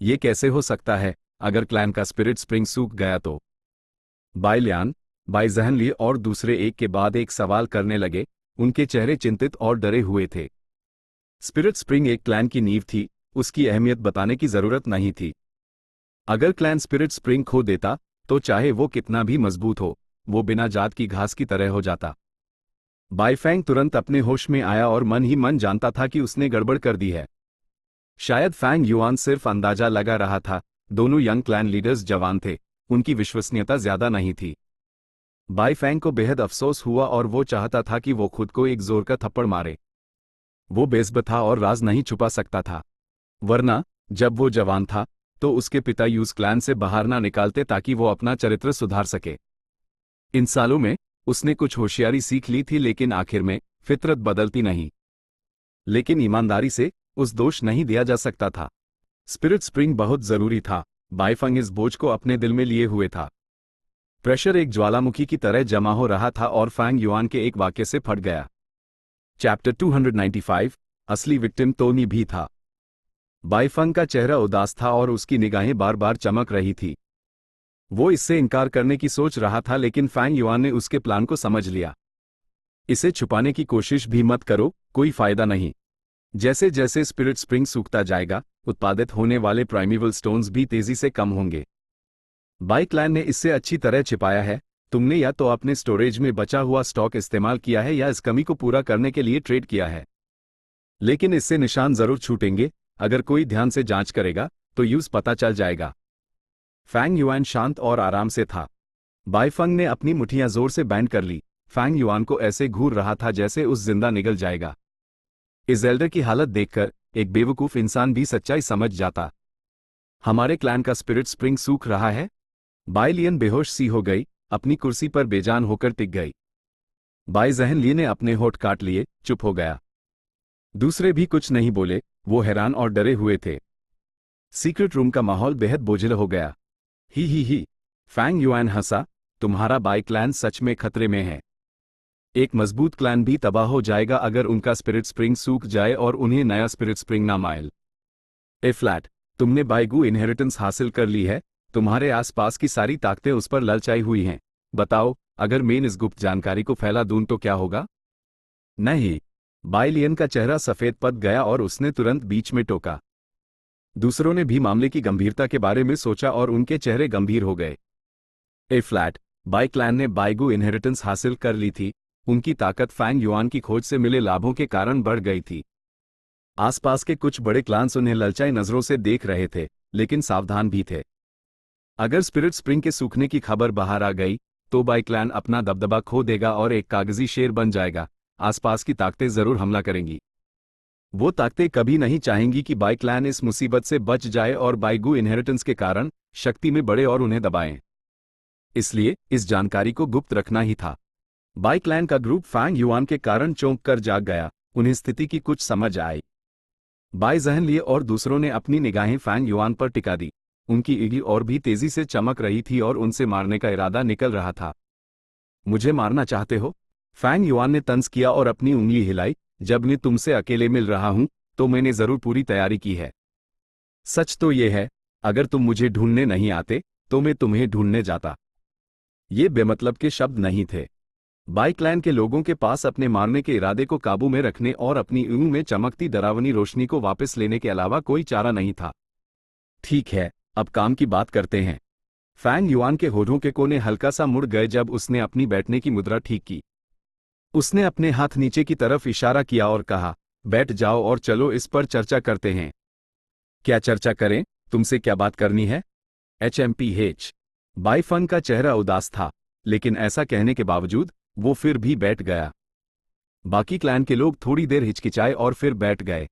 ये कैसे हो सकता है? अगर क्लैन का स्पिरिट स्प्रिंग सूख गया तो? बाई लियान, बाई जहनली और दूसरे एक के बाद एक सवाल करने लगे। उनके चेहरे चिंतित और डरे हुए थे। स्पिरिट स्प्रिंग एक क्लैन की नींव थी, उसकी अहमियत बताने की जरूरत नहीं थी। अगर क्लैन स्पिरिट स्प्रिंग खो देता तो चाहे वो कितना भी मजबूत हो, वो बिना जात की घास की तरह हो जाता। बाइफैंग तुरंत अपने होश में आया और मन ही मन जानता था कि उसने गड़बड़ कर दी है। शायद फैंग युआन सिर्फ अंदाजा लगा रहा था। दोनों यंग क्लैन लीडर्स जवान थे, उनकी विश्वसनीयता ज्यादा नहीं थी। बाई फैंग को बेहद अफसोस हुआ और वो चाहता था कि वो खुद को एक जोर का थप्पड़ मारे। वो बेसब्र था और राज नहीं छुपा सकता था। वरना जब वो जवान था तो उसके पिता यूज क्लैन से बाहर ना निकालते ताकि वो अपना चरित्र सुधार सके। इन सालों में उसने कुछ होशियारी सीख ली थी, लेकिन आखिर में फितरत बदलती नहीं। लेकिन ईमानदारी से उस दोष नहीं दिया जा सकता था। स्पिरिट स्प्रिंग बहुत जरूरी था। बाईफंग इस बोझ को अपने दिल में लिए हुए था। प्रेशर एक ज्वालामुखी की तरह जमा हो रहा था और फैंग युआन के एक वाक्य से फट गया। चैप्टर 295 असली विक्टिम टोनी भी था। बाईफंग का चेहरा उदास था और उसकी निगाहें बार बार चमक रही थी। वो इससे इनकार करने की सोच रहा था, लेकिन फैंग युआन ने उसके प्लान को समझ लिया। इसे छुपाने की कोशिश भी मत करो, कोई फायदा नहीं। जैसे जैसे स्पिरिट स्प्रिंग सूखता जाएगा, उत्पादित होने वाले प्राइमेवल स्टोन्स भी तेजी से कम होंगे। बाई क्लैन ने इससे अच्छी तरह छिपाया है। तुमने या तो अपने स्टोरेज में बचा हुआ स्टॉक इस्तेमाल किया है या इस कमी को पूरा करने के लिए ट्रेड किया है। लेकिन इससे निशान जरूर छूटेंगे। अगर कोई ध्यान से जांच करेगा तो यूज पता चल जाएगा। फैंग युआन शांत और आराम से था। बाईफंग ने अपनी मुट्ठियां जोर से बैंड कर ली। फैंग युआन को ऐसे घूर रहा था जैसे उस जिंदा निगल जाएगा। इज़ेल्डर की हालत देखकर एक बेवकूफ इंसान भी सच्चाई समझ जाता। हमारे क्लैन का स्पिरिट स्प्रिंग सूख रहा है। बाई लियन बेहोश सी हो गई, अपनी कुर्सी पर बेजान होकर टिक गई। बाई जहन ली ने अपने होठ काट लिए, चुप हो गया। दूसरे भी कुछ नहीं बोले, वो हैरान और डरे हुए थे। सीक्रेट रूम का माहौल बेहद बोझिल हो गया। ही फैंग युआन हंसा, तुम्हारा बाई क्लैन सच में खतरे में है। एक मजबूत क्लैन भी तबाह हो जाएगा अगर उनका स्पिरिट स्प्रिंग सूख जाए और उन्हें नया स्पिरिट स्प्रिंग ना माइल। ए फ्लैट, तुमने बाईगू इनहेरिटेंस हासिल कर ली है। तुम्हारे आसपास की सारी ताकतें उस पर ललचाई हुई हैं। बताओ, अगर मैं इस गुप्त जानकारी को फैला दूं तो क्या होगा? नहीं। बाई लियन का चेहरा सफेद पड़ गया और उसने तुरंत बीच में टोका। दूसरों ने भी मामले की गंभीरता के बारे में सोचा और उनके चेहरे गंभीर हो गए। ए फ्लैट, बाई क्लैन ने बाईगू इनहेरिटेंस हासिल कर ली थी। उनकी ताकत फैंग युआन की खोज से मिले लाभों के कारण बढ़ गई थी। आसपास के कुछ बड़े क्लान्स उन्हें ललचाई नजरों से देख रहे थे, लेकिन सावधान भी थे। अगर स्पिरिट स्प्रिंग के सूखने की खबर बाहर आ गई तो बाई क्लैन अपना दबदबा खो देगा और एक कागजी शेर बन जाएगा। आसपास की ताकतें जरूर हमला करेंगी। वो ताकतें कभी नहीं चाहेंगी कि बाई क्लैन इस मुसीबत से बच जाए और बाईगू इनहेरिटेंस के कारण शक्ति में बढ़े और उन्हें दबाएं। इसलिए इस जानकारी को गुप्त रखना ही था। बाई क्लैन का ग्रुप फैंग युआन के कारण चौंक कर जाग गया। उन्हें स्थिति की कुछ समझ आई। बाई जहन लिए और दूसरों ने अपनी निगाहें फैंग युआन पर टिका दी। उनकी ईडी और भी तेजी से चमक रही थी और उनसे मारने का इरादा निकल रहा था। मुझे मारना चाहते हो? फैंग युआन ने तंज किया और अपनी उंगली हिलाई। जब मैं तुमसे अकेले मिल रहा हूं तो मैंने जरूर पूरी तैयारी की है। सच तो यह है, अगर तुम मुझे ढूंढने नहीं आते तो मैं तुम्हें ढूंढने जाता। ये बेमतलब के शब्द नहीं थे। बाई क्लैन के लोगों के पास अपने मारने के इरादे को काबू में रखने और अपनी ऊँग में चमकती डरावनी रोशनी को वापस लेने के अलावा कोई चारा नहीं था। ठीक है, अब काम की बात करते हैं। फैंग युआन के होठों के कोने हल्का सा मुड़ गए जब उसने अपनी बैठने की मुद्रा ठीक की। उसने अपने हाथ नीचे की तरफ इशारा किया और कहा, बैठ जाओ और चलो इस पर चर्चा करते हैं। क्या चर्चा करें? तुमसे क्या बात करनी है? HMPH। बाईफंग का चेहरा उदास था, लेकिन ऐसा कहने के बावजूद वो फिर भी बैठ गया। बाकी क्लैन के लोग थोड़ी देर हिचकिचाए और फिर बैठ गए।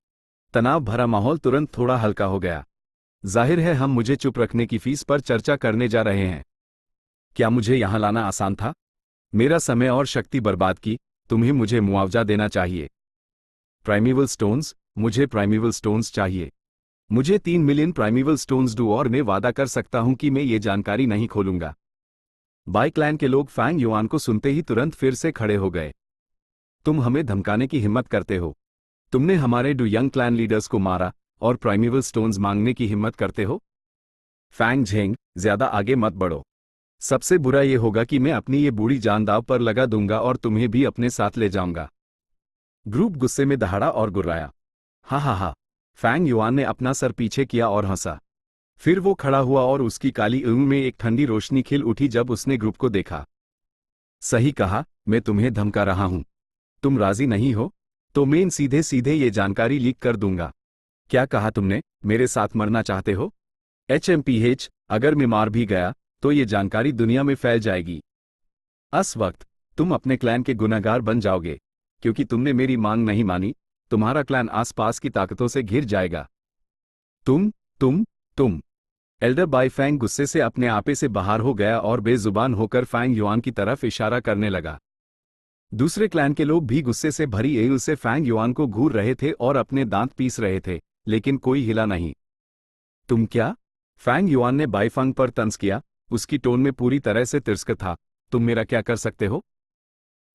तनाव भरा माहौल तुरंत थोड़ा हल्का हो गया। जाहिर है हम मुझे चुप रखने की फीस पर चर्चा करने जा रहे हैं। क्या मुझे यहां लाना आसान था? मेरा समय और शक्ति बर्बाद की। तुम्हें मुझे मुआवजा देना चाहिए। प्राइमेवल स्टोन्स, मुझे प्राइमेवल स्टोन्स चाहिए। मुझे 3 मिलियन प्राइमेवल स्टोन्स दो और मैं वादा कर सकता हूं कि मैं ये जानकारी नहीं खोलूंगा। बाई क्लैन के लोग फैंग युआन को सुनते ही तुरंत फिर से खड़े हो गए। तुम हमें धमकाने की हिम्मत करते हो? तुमने हमारे 2 यंग क्लैन लीडर्स को मारा और प्राइमेवल स्टोन्स मांगने की हिम्मत करते हो? फैंग झेंग, ज्यादा आगे मत बढ़ो। सबसे बुरा ये होगा कि मैं अपनी ये बूढ़ी जान दांव पर लगा दूंगा और तुम्हें भी अपने साथ ले जाऊंगा। ग्रुप गुस्से में दहाड़ा और गुर्राया। हा। फैंग युआन ने अपना सर पीछे किया और हंसा। फिर वो खड़ा हुआ और उसकी काली ऊँग में एक ठंडी रोशनी खिल उठी जब उसने ग्रुप को देखा। सही कहा, मैं तुम्हें धमका रहा हूं। तुम राजी नहीं हो तो मैं सीधे सीधे ये जानकारी लीक कर दूंगा। क्या कहा तुमने? मेरे साथ मरना चाहते हो? HMPH, अगर मैं मार भी गया तो ये जानकारी दुनिया में फैल जाएगी। इस वक्त तुम अपने क्लैन के गुनहगार बन जाओगे, क्योंकि तुमने मेरी मांग नहीं मानी। तुम्हारा क्लैन आसपास की ताकतों से घिर जाएगा। तुम तुम तुम एल्डर बाई फैंग गुस्से से अपने आपे से बाहर हो गया और बेजुबान होकर फैंग युआन की तरफ इशारा करने लगा। दूसरे क्लैन के लोग भी गुस्से से भरी एल से फैंग युआन को घूर रहे थे और अपने दांत पीस रहे थे, लेकिन कोई हिला नहीं। तुम क्या? फैंग युआन ने बाईफंग पर तंज किया, उसकी टोन में पूरी तरह से तिरस्क था। तुम मेरा क्या कर सकते हो?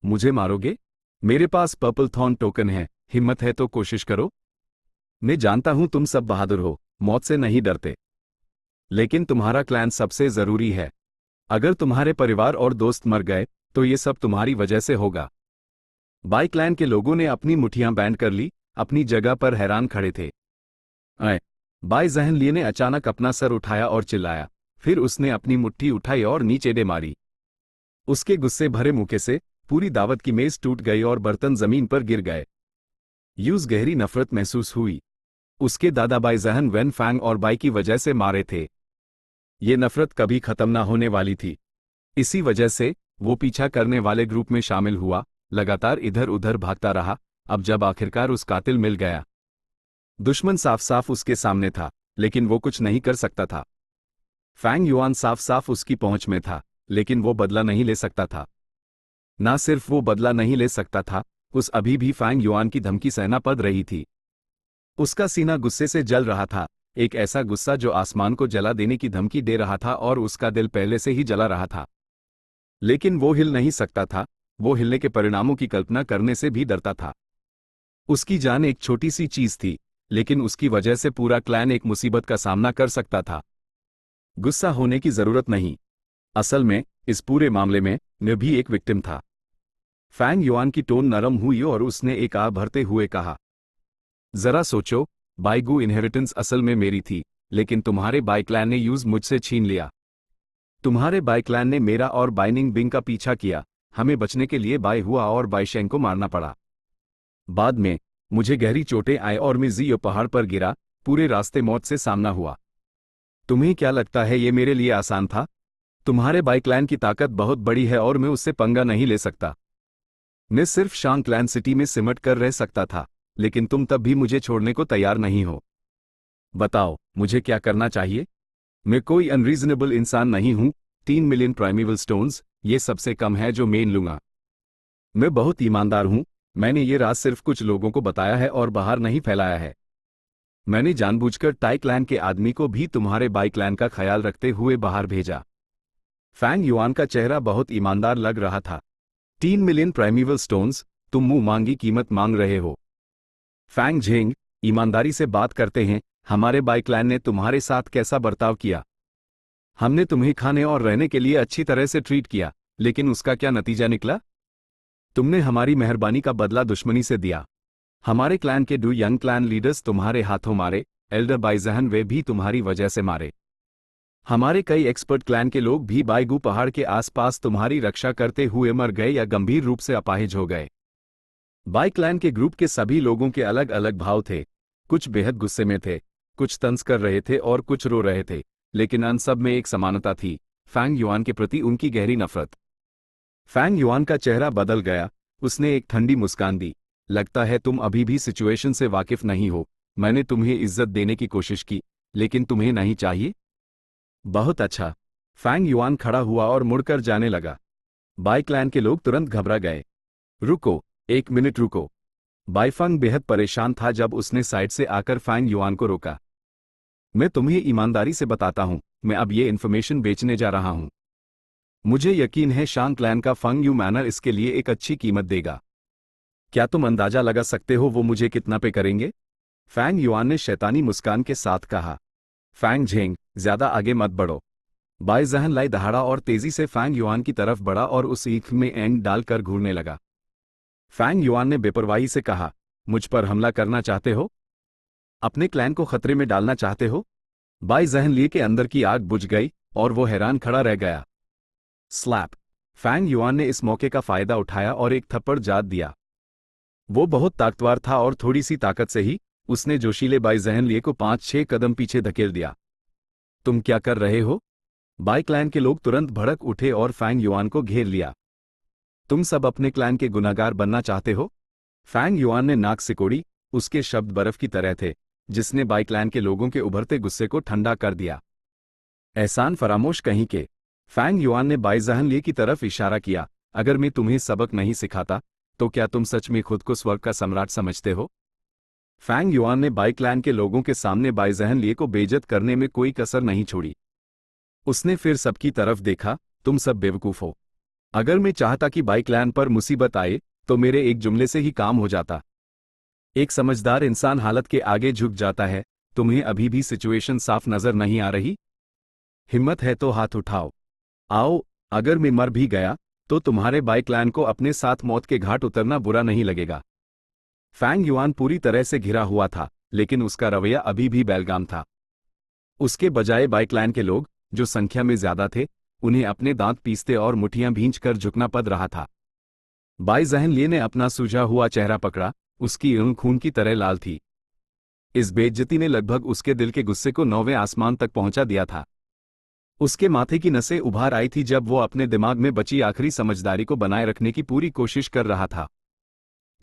मुझे मारोगे? मेरे पास पर्पल थॉर्न टोकन है, हिम्मत है तो कोशिश करो। मैं जानता हूं तुम सब बहादुर हो, मौत से नहीं डरते, लेकिन तुम्हारा क्लैन सबसे जरूरी है। अगर तुम्हारे परिवार और दोस्त मर गए तो ये सब तुम्हारी वजह से होगा। बाई क्लैन के लोगों ने अपनी मुट्ठियां बैंड कर ली, अपनी जगह पर हैरान खड़े थे। बाई जहन लिए ने अचानक अपना सर उठाया और चिल्लाया, फिर उसने अपनी मुट्ठी उठाई और नीचे दे मारी। उसके गुस्से भरे मुके से पूरी दावत की मेज टूट गई और बर्तन जमीन पर गिर गए। यूज गहरी नफरत महसूस हुई। उसके दादा बाई जहन वेन फैंग और बाई की वजह से मारे थे। ये नफरत कभी खत्म ना होने वाली थी। इसी वजह से वो पीछा करने वाले ग्रुप में शामिल हुआ, लगातार इधर उधर भागता रहा। अब जब आखिरकार उस कातिल मिल गया, दुश्मन साफ साफ उसके सामने था, लेकिन वो कुछ नहीं कर सकता था। फैंग युआन साफ साफ उसकी पहुंच में था, लेकिन वो बदला नहीं ले सकता था। ना सिर्फ वो बदला नहीं ले सकता था, उस अभी भी फैंग युआन की धमकी सहना पड़ रही थी। उसका सीना गुस्से से जल रहा था, एक ऐसा गुस्सा जो आसमान को जला देने की धमकी दे रहा था, और उसका दिल पहले से ही जला रहा था। लेकिन वो हिल नहीं सकता था, वो हिलने के परिणामों की कल्पना करने से भी डरता था। उसकी जान एक छोटी सी चीज थी, लेकिन उसकी वजह से पूरा क्लैन एक मुसीबत का सामना कर सकता था। गुस्सा होने की जरूरत नहीं। असल में इस पूरे मामले में मैं भी एक विक्टिम था। फैंग युआन की टोन नरम हुई और उसने एक आह भरते हुए कहा, जरा सोचो, बाईगू इनहेरिटेंस असल में मेरी थी, लेकिन तुम्हारे बाई क्लैन ने यूज मुझसे छीन लिया। तुम्हारे बाई क्लैन ने मेरा और बाइनिंग बिंग का पीछा किया। हमें बचने के लिए बाई हुआ और बाई शेंग को मारना पड़ा। बाद में मुझे गहरी चोटें आई और मैं जियो पहाड़ पर गिरा। पूरे रास्ते मौत से सामना हुआ। तुम्हें क्या लगता है ये मेरे लिए आसान था? तुम्हारे बाई क्लैन की ताकत बहुत बड़ी है और मैं उससे पंगा नहीं ले सकता। मैं सिर्फ शांग क्लैन सिटी में सिमट कर रह सकता था, लेकिन तुम तब भी मुझे छोड़ने को तैयार नहीं हो। बताओ, मुझे क्या करना चाहिए? मैं कोई अनरीजनेबल इंसान नहीं हूं। 3 मिलियन प्राइमेवल स्टोन्स, ये सबसे कम है जो मैं लूंगा। मैं बहुत ईमानदार हूं। मैंने ये राज सिर्फ कुछ लोगों को बताया है और बाहर नहीं फैलाया है। मैंने जानबूझकर टाई क्लैन के आदमी को भी तुम्हारे बाई क्लैन का ख्याल रखते हुए बाहर भेजा। फैंग युआन का चेहरा बहुत ईमानदार लग रहा था। 3 मिलियन प्राइमेवल स्टोन्स, तुम मुंह मांगी कीमत मांग रहे हो। फैंग झेंग, ईमानदारी से बात करते हैं, हमारे बाई क्लैन ने तुम्हारे साथ कैसा बर्ताव किया? हमने तुम्हें खाने और रहने के लिए अच्छी तरह से ट्रीट किया, लेकिन उसका क्या नतीजा निकला? तुमने हमारी मेहरबानी का बदला दुश्मनी से दिया। हमारे क्लैन के 2 यंग क्लैन लीडर्स तुम्हारे हाथों मारे, एल्डर बाई जहन वे भी तुम्हारी वजह से मारे। हमारे कई एक्सपर्ट क्लैन के लोग भी बाईगू पहाड़ के आसपास तुम्हारी रक्षा करते हुए मर गए या गंभीर रूप से अपाहिज हो गए। बाई क्लैन के ग्रुप के सभी लोगों के अलग अलग भाव थे। कुछ बेहद गुस्से में थे, कुछ तंज कर रहे थे और कुछ रो रहे थे, लेकिन अन सब में एक समानता थी, फैंग युआन के प्रति उनकी गहरी नफरत। फैंग युआन का चेहरा बदल गया, उसने एक ठंडी मुस्कान दी। लगता है तुम अभी भी सिचुएशन से वाकिफ नहीं हो। मैंने तुम्हें इज्जत देने की कोशिश की, लेकिन तुम्हें नहीं चाहिए? बहुत अच्छा। फैंग युआन खड़ा हुआ और मुड़कर जाने लगा। बाई क्लैन के लोग तुरंत घबरा गए। रुको, 1 मिनट रुको। बाईफंग बेहद परेशान था जब उसने साइड से आकर फैंग युआन को रोका। मैं तुम्हें ईमानदारी से बताता हूं, मैं अब ये इन्फॉर्मेशन बेचने जा रहा हूं। मुझे यकीन है शांग क्लैन का फंग यू मैनर इसके लिए एक अच्छी कीमत देगा। क्या तुम अंदाजा लगा सकते हो वो मुझे कितना पे करेंगे? फैंग युआन ने शैतानी मुस्कान के साथ कहा। फैंग झेंग, ज्यादा आगे मत बढ़ो। बाई जहन लाई दहाड़ा और तेजी से फैंग युआन की तरफ बढ़ा और उस ईख में एंग डालकर घूरने लगा। फैंग युआन ने बेपरवाही से कहा, मुझ पर हमला करना चाहते हो? अपने क्लैन को खतरे में डालना चाहते हो? बाई जहन लिए के अंदर की आग बुझ गई और वो हैरान खड़ा रह गया। स्लैप। फैंग युआन ने इस मौके का फायदा उठाया और एक थप्पड़ जात दिया। वो बहुत ताकतवर था और थोड़ी सी ताकत से ही उसने जोशीले बाई जहन लिए को 5-6 कदम पीछे धकेल दिया। तुम क्या कर रहे हो? बाई क्लैन के लोग तुरंत भड़क उठे और फैंग युआन को घेर लिया। तुम सब अपने क्लैन के गुनाहगार बनना चाहते हो? फैंग युआन ने नाक सिकोड़ी। उसके शब्द बर्फ की तरह थे, जिसने बाई क्लैन के लोगों के उभरते गुस्से को ठंडा कर दिया। एहसान फरामोश कहीं के। फैंग युआन ने बाई जहनलिए की तरफ इशारा किया। अगर मैं तुम्हें सबक नहीं सिखाता तो क्या तुम सच में खुद को स्वर्ग का सम्राट समझते हो? फैंग युआन ने बाई क्लैन के लोगों के सामने बाई जहनलिए को बेइज्जत करने में कोई कसर नहीं छोड़ी। उसने फिर सबकी तरफ देखा। तुम सब बेवकूफ हो। अगर मैं चाहता कि बाई क्लैन पर मुसीबत आए तो मेरे एक जुमले से ही काम हो जाता। एक समझदार इंसान हालत के आगे झुक जाता है। तुम्हें अभी भी सिचुएशन साफ नजर नहीं आ रही? हिम्मत है तो हाथ उठाओ। आओ, अगर मैं मर भी गया तो तुम्हारे बाई क्लैन को अपने साथ मौत के घाट उतरना बुरा नहीं लगेगा। फैंग युआन पूरी तरह से घिरा हुआ था, लेकिन उसका रवैया अभी भी बेलगाम था। उसके बजाय बाई क्लैन के लोग, जो संख्या में ज्यादा थे, उन्हें अपने दांत पीसते और मुठ्ठियां भींच कर झुकना पड़ रहा था। बाई जहनलिए ने अपना सूझा हुआ चेहरा पकड़ा। उसकी आंख खून की तरह लाल थी। इस बेइज्जती ने लगभग उसके दिल के गुस्से को 9वें आसमान तक पहुंचा दिया था। उसके माथे की नसें उभार आई थी जब वो अपने दिमाग में बची आखिरी समझदारी को बनाए रखने की पूरी कोशिश कर रहा था।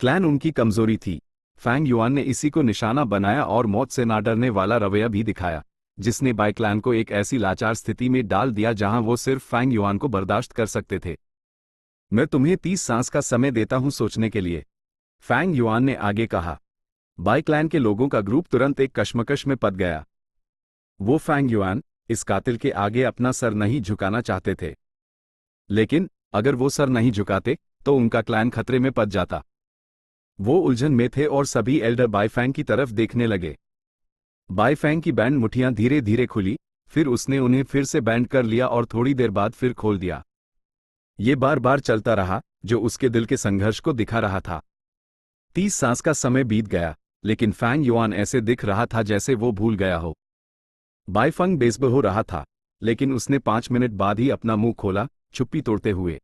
क्लैन उनकी कमजोरी थी। फैंग युआन ने इसी को निशाना बनाया और मौत से ना डरने वाला रवैया भी दिखाया, जिसने बाई क्लैन को एक ऐसी लाचार स्थिति में डाल दिया जहां वो सिर्फ फैंग युआन को बर्दाश्त कर सकते थे। मैं तुम्हें 30 सांस का समय देता हूं सोचने के लिए, फैंग युआन ने आगे कहा। बाई क्लैन के लोगों का ग्रुप तुरंत एक कश्मकश में पड़ गया। वो फैंग युआन, इस कातिल के आगे अपना सर नहीं झुकाना चाहते थे, लेकिन अगर वो सर नहीं झुकाते तो उनका क्लैन खतरे में पड़ जाता। वो उलझन में थे और सभी एल्डर बाई फैंग की तरफ देखने लगे। बाई फैंग की बैंड मुठ्ठियां धीरे धीरे खुली, फिर उसने उन्हें फिर से बैंड कर लिया और थोड़ी देर बाद फिर खोल दिया। ये बार बार चलता रहा, जो उसके दिल के संघर्ष को दिखा रहा था। 30 सांस का समय बीत गया, लेकिन फैंग युआन ऐसे दिख रहा था जैसे वो भूल गया हो। बाई फैंग बेसब्र हो रहा था, लेकिन उसने 5 मिनट बाद ही अपना मुंह खोला, चुप्पी तोड़ते हुए।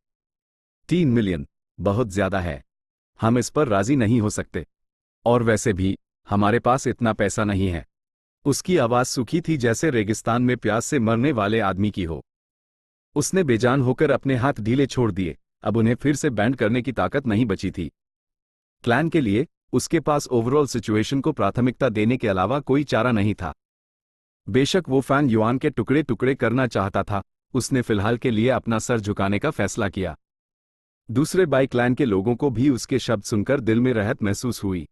3 मिलियन बहुत ज्यादा है। हम इस पर राजी नहीं हो सकते, और वैसे भी हमारे पास इतना पैसा नहीं है। उसकी आवाज सूखी थी जैसे रेगिस्तान में प्यास से मरने वाले आदमी की हो। उसने बेजान होकर अपने हाथ ढीले छोड़ दिए। अब उन्हें फिर से बैंड करने की ताकत नहीं बची थी। क्लैन के लिए उसके पास ओवरऑल सिचुएशन को प्राथमिकता देने के अलावा कोई चारा नहीं था। बेशक वो फैंग युआन के टुकड़े टुकड़े करना चाहता था, उसने फिलहाल के लिए अपना सर झुकाने का फैसला किया। दूसरे बाई क्लैन के लोगों को भी उसके शब्द सुनकर दिल में राहत महसूस हुई।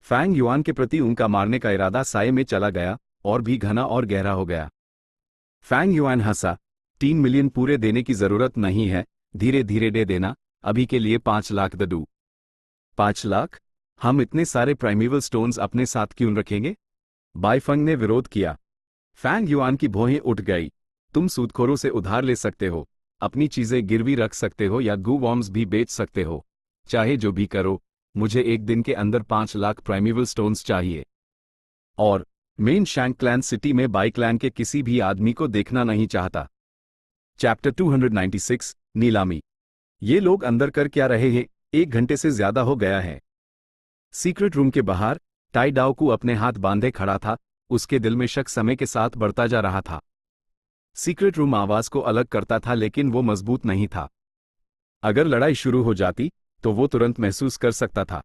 फैंग युआन के प्रति उनका मारने का इरादा साये में चला गया और भी घना और गहरा हो गया। फैंग युआन हंसा। 3 मिलियन पूरे देने की जरूरत नहीं है, धीरे धीरे दे देना। अभी के लिए 5 लाख दे दूं। 5 लाख? हम इतने सारे प्राइमेवल स्टोन्स अपने साथ क्यों रखेंगे? बाई फैंग ने विरोध किया। फैंग युआन की भौहें उठ गई। तुम सूदखोरों से उधार ले सकते हो, अपनी चीजें गिरवी रख सकते हो या गू वॉर्म्स भी बेच सकते हो। चाहे जो भी करो, मुझे एक दिन के अंदर 5 लाख प्राइमेवल स्टोन्स चाहिए। और मेन शैंक क्लैन सिटी में बाई क्लैन के किसी भी आदमी को देखना नहीं चाहता। चैप्टर 296 नीलामी। ये लोग अंदर कर क्या रहे हैं? 1 घंटे से ज्यादा हो गया है। सीक्रेट रूम के बाहर टाई डाओकू अपने हाथ बांधे खड़ा था। उसके दिल में शक समय के साथ बढ़ता जा रहा था। सीक्रेट रूम आवाज को अलग करता था, लेकिन वो मजबूत नहीं था। अगर लड़ाई शुरू हो जाती तो वो तुरंत महसूस कर सकता था।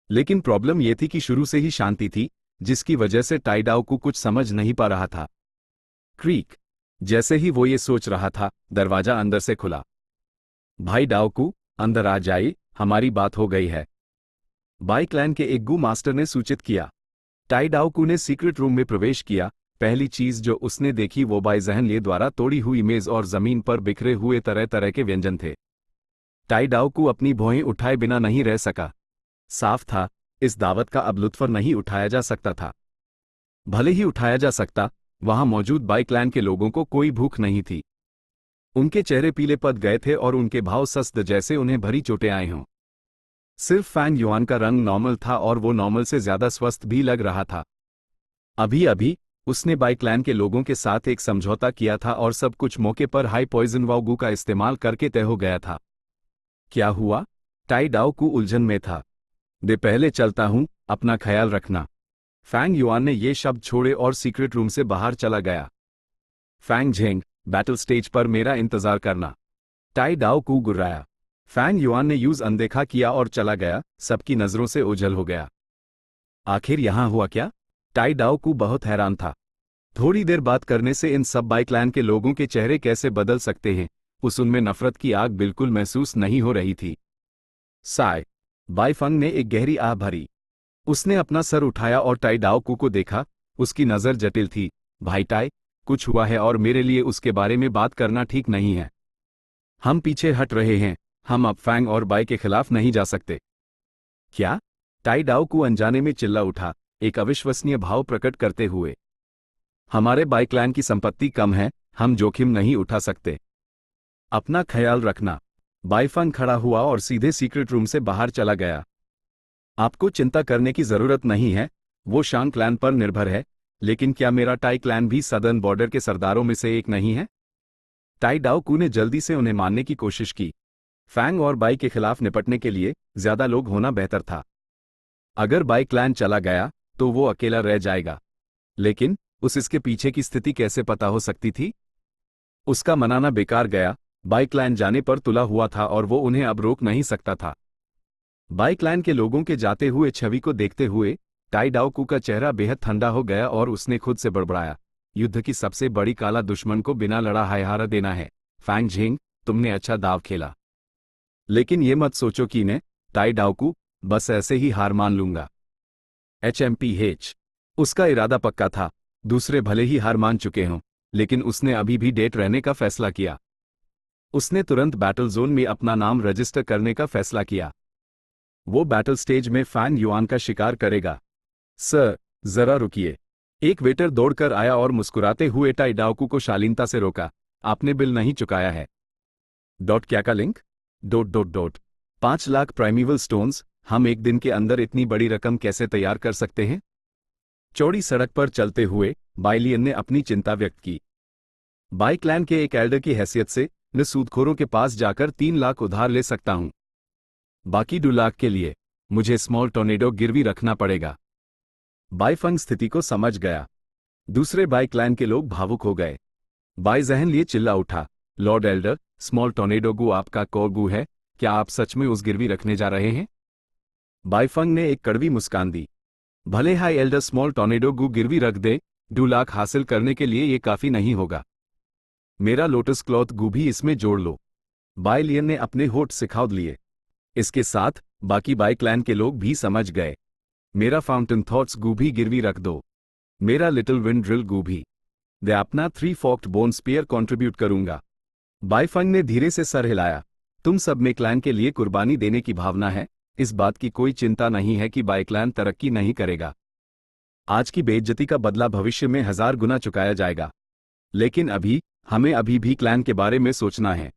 लेकिन प्रॉब्लम यह थी कि शुरू से ही शांति थी, जिसकी वजह से टाई डाओकू कुछ समझ नहीं पा रहा था। क्रीक। जैसे ही वो ये सोच रहा था, दरवाजा अंदर से खुला। भाई डाओकू, अंदर आ जाइए, हमारी बात हो गई है, बाई क्लैन के एक गू मास्टर ने सूचित किया। टाई डाओकू ने सीक्रेट रूम में प्रवेश किया। पहली चीज जो उसने देखी वो बाई जहनलिए द्वारा तोड़ी हुई मेज और जमीन पर बिखरे हुए तरह तरह के व्यंजन थे। टाई डाओकू अपनी भौहें उठाए बिना नहीं रह सका। साफ था, इस दावत का अब लुत्फ नहीं उठाया जा सकता था। भले ही उठाया जा सकता, वहां मौजूद बाई क्लैन के लोगों को कोई भूख नहीं थी। उनके चेहरे पीले पड़ गए थे और उनके भाव सस्त जैसे उन्हें भरी चोटें आई हों। सिर्फ फैंग युआन का रंग नॉर्मल था और वो नॉर्मल से ज्यादा स्वस्थ भी लग रहा था। अभी अभी उसने बाई क्लैन के लोगों के साथ एक समझौता किया था और सब कुछ मौके पर हाई पॉइजन वाओगू का इस्तेमाल करके तय हो गया था। क्या हुआ? टाई डाओकू उलझन में था। दे पहले चलता हूं, अपना ख्याल रखना। फैंग युआन ने ये शब्द छोड़े और सीक्रेट रूम से बाहर चला गया। फैंग झेंग, बैटल स्टेज पर मेरा इंतजार करना। टाई डाओकू गुर्राया। फैंग युआन ने यूज अनदेखा किया और चला गया, सबकी नजरों से ओझल हो गया। आखिर यहां हुआ क्या? टाई डाओ कू बहुत हैरान था। थोड़ी देर बात करने से इन सब बाई क्लैन के लोगों के चेहरे कैसे बदल सकते हैं, उनमें नफरत की आग बिल्कुल महसूस नहीं हो रही थी। साय बाई फंग ने एक गहरी आह भरी। उसने अपना सर उठाया और टाई डाओ कू को देखा। उसकी नजर जटिल थी। भाई टाई, कुछ हुआ है और मेरे लिए उसके बारे में बात करना ठीक नहीं है। हम पीछे हट रहे हैं, हम अब फैंग और बाई के खिलाफ नहीं जा सकते। क्या? टाई डाओ कू अनजाने में चिल्ला उठा, एक अविश्वसनीय भाव प्रकट करते हुए। हमारे बाई क्लैन की संपत्ति कम है, हम जोखिम नहीं उठा सकते। अपना ख्याल रखना। बाई फंग खड़ा हुआ और सीधे सीक्रेट रूम से बाहर चला गया। आपको चिंता करने की जरूरत नहीं है, वो शान क्लैन पर निर्भर है, लेकिन क्या मेरा टाई क्लैन भी सदर्न बॉर्डर के सरदारों में से एक नहीं है? टाई डाओ कू ने जल्दी से उन्हें मानने की कोशिश की। फैंग और बाई के खिलाफ निपटने के लिए ज्यादा लोग होना बेहतर था। अगर बाई क्लैन चला गया तो वो अकेला रह जाएगा। लेकिन इसके पीछे की स्थिति कैसे पता हो सकती थी? उसका मनाना बेकार गया। बाई क्लैन जाने पर तुला हुआ था और वो उन्हें अब रोक नहीं सकता था। बाई क्लैन के लोगों के जाते हुए छवि को देखते हुए टाई डाओ कू का चेहरा बेहद ठंडा हो गया और उसने खुद से बड़बड़ाया, युद्ध की सबसे बड़ी काला दुश्मन को बिना लड़ा हारा देना है। फैंग झेंग, तुमने अच्छा दाव खेला, लेकिन ये मत सोचो कि मैं, टाई डाओ कू, बस ऐसे ही हार मान लूंगा। HMPH। उसका इरादा पक्का था। दूसरे भले ही हार मान चुके हों, लेकिन उसने अभी भी डेट रहने का फैसला किया। उसने तुरंत बैटल जोन में अपना नाम रजिस्टर करने का फैसला किया। वो बैटल स्टेज में फैंग युआन का शिकार करेगा। सर, जरा रुकिए। एक वेटर दौड़कर आया और मुस्कुराते हुए टाई डाओ कू को शालीनता से रोका। आपने बिल नहीं चुकाया है। क्या का लिंक? 5 लाख प्राइमेवल स्टोन्स। हम एक दिन के अंदर इतनी बड़ी रकम कैसे तैयार कर सकते हैं? चौड़ी सड़क पर चलते हुए बाइलियन ने अपनी चिंता व्यक्त की। बाई क्लैन के एक एल्डर की हैसियत से मैं सूदखोरों के पास जाकर 3 लाख उधार ले सकता हूं। बाकी 2 लाख के लिए मुझे स्मॉल टोर्नेडो गिरवी रखना पड़ेगा। बाई फंग स्थिति को समझ गया। दूसरे बाई क्लैन के लोग भावुक हो गए। बाई जहन लिए चिल्ला उठा, लॉर्ड एल्डर, स्मॉल टोर्नेडो गु आपका कोर गु है, क्या आप सच में उस गिरवी रखने जा रहे हैं? बाई फंग ने एक कड़वी मुस्कान दी। भले हाई एल्डर स्मॉल टोर्नेडो गु गिरवी रख दे, 2 लाख हासिल करने के लिए ये काफी नहीं होगा। मेरा लोटस क्लॉथ गु भी इसमें जोड़ लो। बाई लियन ने अपने होठ सिखाउद लिए। इसके साथ बाकी बाई क्लैन के लोग भी समझ गए। मेरा फाउंटेन थॉट्स गु भी गिरवी रख दो। मेरा लिटिल विंड ड्रिल गु भी। मैं अपना 3 फॉक्ड बोन स्पीयर कंट्रीब्यूट करूंगा। बाई फंग ने धीरे से सर हिलाया। तुम सब में क्लैन के लिए कुर्बानी देने की भावना है, इस बात की कोई चिंता नहीं है कि बाई क्लैन तरक्की नहीं करेगा। आज की बेइज्जती का बदला भविष्य में 1000 गुना चुकाया जाएगा। लेकिन हमें अभी भी क्लैन के बारे में सोचना है।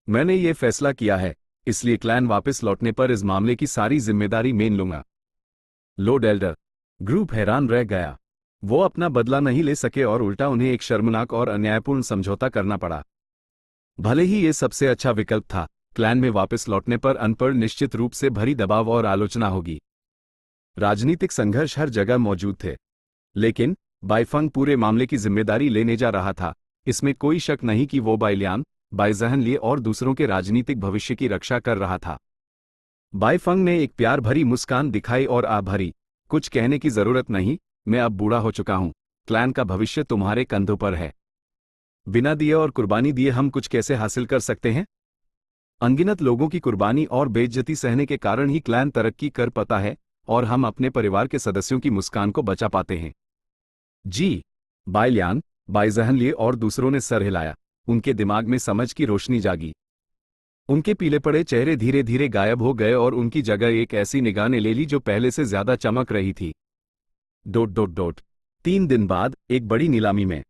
मैंने ये फैसला किया है, इसलिए क्लैन वापस लौटने पर इस मामले की सारी जिम्मेदारी मैं लूंगा। Lord Elder. ग्रुप हैरान रह गया। वो अपना बदला नहीं ले सके और उल्टा उन्हें एक शर्मनाक और अन्यायपूर्ण समझौता करना पड़ा। भले ही ये सबसे अच्छा विकल्प था, क्लैन में वापस लौटने पर अन पर निश्चित रूप से भरी दबाव और आलोचना होगी। राजनीतिक संघर्ष हर जगह मौजूद थे। लेकिन बाई फंग पूरे मामले की जिम्मेदारी लेने जा रहा था। इसमें कोई शक नहीं कि वो बाई लियान, बाई जहन लिए और दूसरों के राजनीतिक भविष्य की रक्षा कर रहा था। बाई फंग ने एक प्यार भरी मुस्कान दिखाई और भरी, कुछ कहने की जरूरत नहीं, मैं अब बूढ़ा हो चुका हूं। क्लैन का भविष्य तुम्हारे कंधों पर है। बिना दिए और कुर्बानी दिए हम कुछ कैसे हासिल कर सकते हैं? अनगिनत लोगों की कुर्बानी और बेइज्जती सहने के कारण ही क्लैन तरक्की कर पाता है और हम अपने परिवार के सदस्यों की मुस्कान को बचा पाते हैं। जी। बाई लियान, बाई जहन लिए और दूसरों ने सर हिलाया। उनके दिमाग में समझ की रोशनी जागी। उनके पीले पड़े चेहरे धीरे धीरे गायब हो गए और उनकी जगह एक ऐसी निगाह ने ले ली जो पहले से ज्यादा चमक रही थी। 3 दिन बाद एक बड़ी नीलामी में।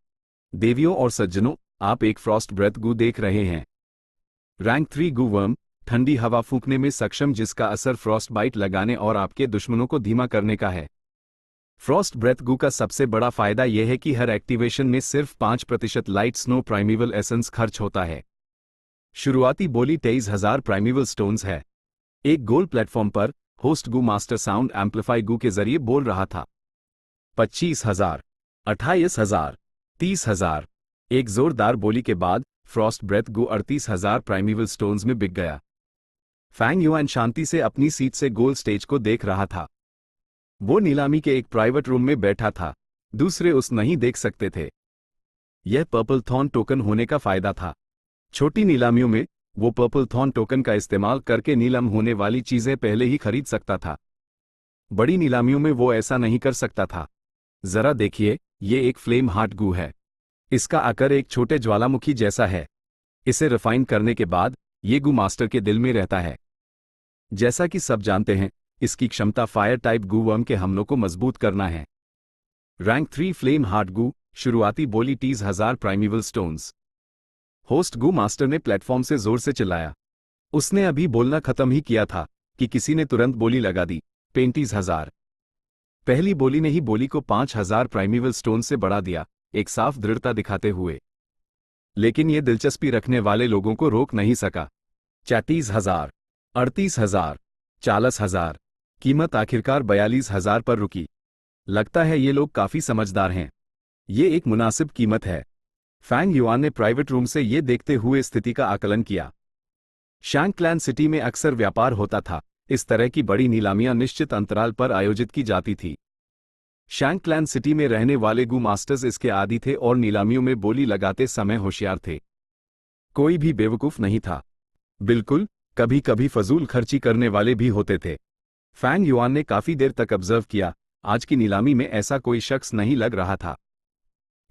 देवियों और सज्जनों, आप एक फ्रॉस्ट ब्रेथ गू देख रहे हैं। रैंक 3 गू वर्म, ठंडी हवा फूंकने में सक्षम, जिसका असर फ्रॉस्ट बाइट लगाने और आपके दुश्मनों को धीमा करने का है। फ्रॉस्ट ब्रेथ गू का सबसे बड़ा फायदा यह है कि हर एक्टिवेशन में सिर्फ 5% लाइट स्नो प्राइमेवल एसेंस खर्च होता है। शुरुआती बोली 23,000 प्राइमेवल स्टोन्स है। एक गोल प्लेटफॉर्म पर होस्ट गू मास्टर साउंड एम्पलीफाई गू के जरिए बोल रहा था। 25,000, 28,000, 30,000। एक जोरदार बोली के बाद फ्रॉस्ट ब्रेथ गू 38,000 प्राइमेवल स्टोन्स में बिक गया। फैंग युआन शांति से अपनी सीट से गोल स्टेज को देख रहा था। वो नीलामी के एक प्राइवेट रूम में बैठा था, दूसरे उस नहीं देख सकते थे। यह पर्पल थॉर्न टोकन होने का फायदा था। छोटी नीलामियों में वो पर्पल थॉर्न टोकन का इस्तेमाल करके नीलम होने वाली चीजें पहले ही खरीद सकता था। बड़ी नीलामियों में वो ऐसा नहीं कर सकता था। जरा देखिए, ये एक फ्लेम हार्ट गू है। इसका आकार एक छोटे ज्वालामुखी जैसा है। इसे रिफाइन करने के बाद ये गू मास्टर के दिल में रहता है। जैसा कि सब जानते हैं, इसकी क्षमता फायर टाइप गू वर्म के हमलों को मजबूत करना है। रैंक 3 फ्लेम हार्ट गू, शुरुआती बोली 30,000 प्राइमेवल स्टोन्स। होस्ट गू मास्टर ने प्लेटफॉर्म से जोर से चिल्लाया। उसने अभी बोलना खत्म ही किया था कि किसी ने तुरंत बोली लगा दी, 35,000। पहली बोली ने ही बोली को 5,000 प्राइमेवल स्टोन से बढ़ा दिया, एक साफ दृढ़ता दिखाते हुए। लेकिन ये दिलचस्पी रखने वाले लोगों को रोक नहीं सका। 34,000, 38,000, 40,000। कीमत आखिरकार 42,000 पर रुकी। लगता है ये लोग काफी समझदार हैं। ये एक मुनासिब कीमत है। फैंग युआन ने प्राइवेट रूम से ये देखते हुए स्थिति का आकलन किया। शैंगक्लैन सिटी में अक्सर व्यापार होता था। इस तरह की बड़ी नीलामियां निश्चित अंतराल पर आयोजित की जाती थी। शैंगक्लैन सिटी में रहने वाले गू मास्टर्स इसके आदी थे और नीलामियों में बोली लगाते समय होशियार थे। कोई भी बेवकूफ नहीं था। बिल्कुल, कभी कभी फजूल खर्ची करने वाले भी होते थे। फैंग युआन ने काफी देर तक ऑब्जर्व किया। आज की नीलामी में ऐसा कोई शख्स नहीं लग रहा था।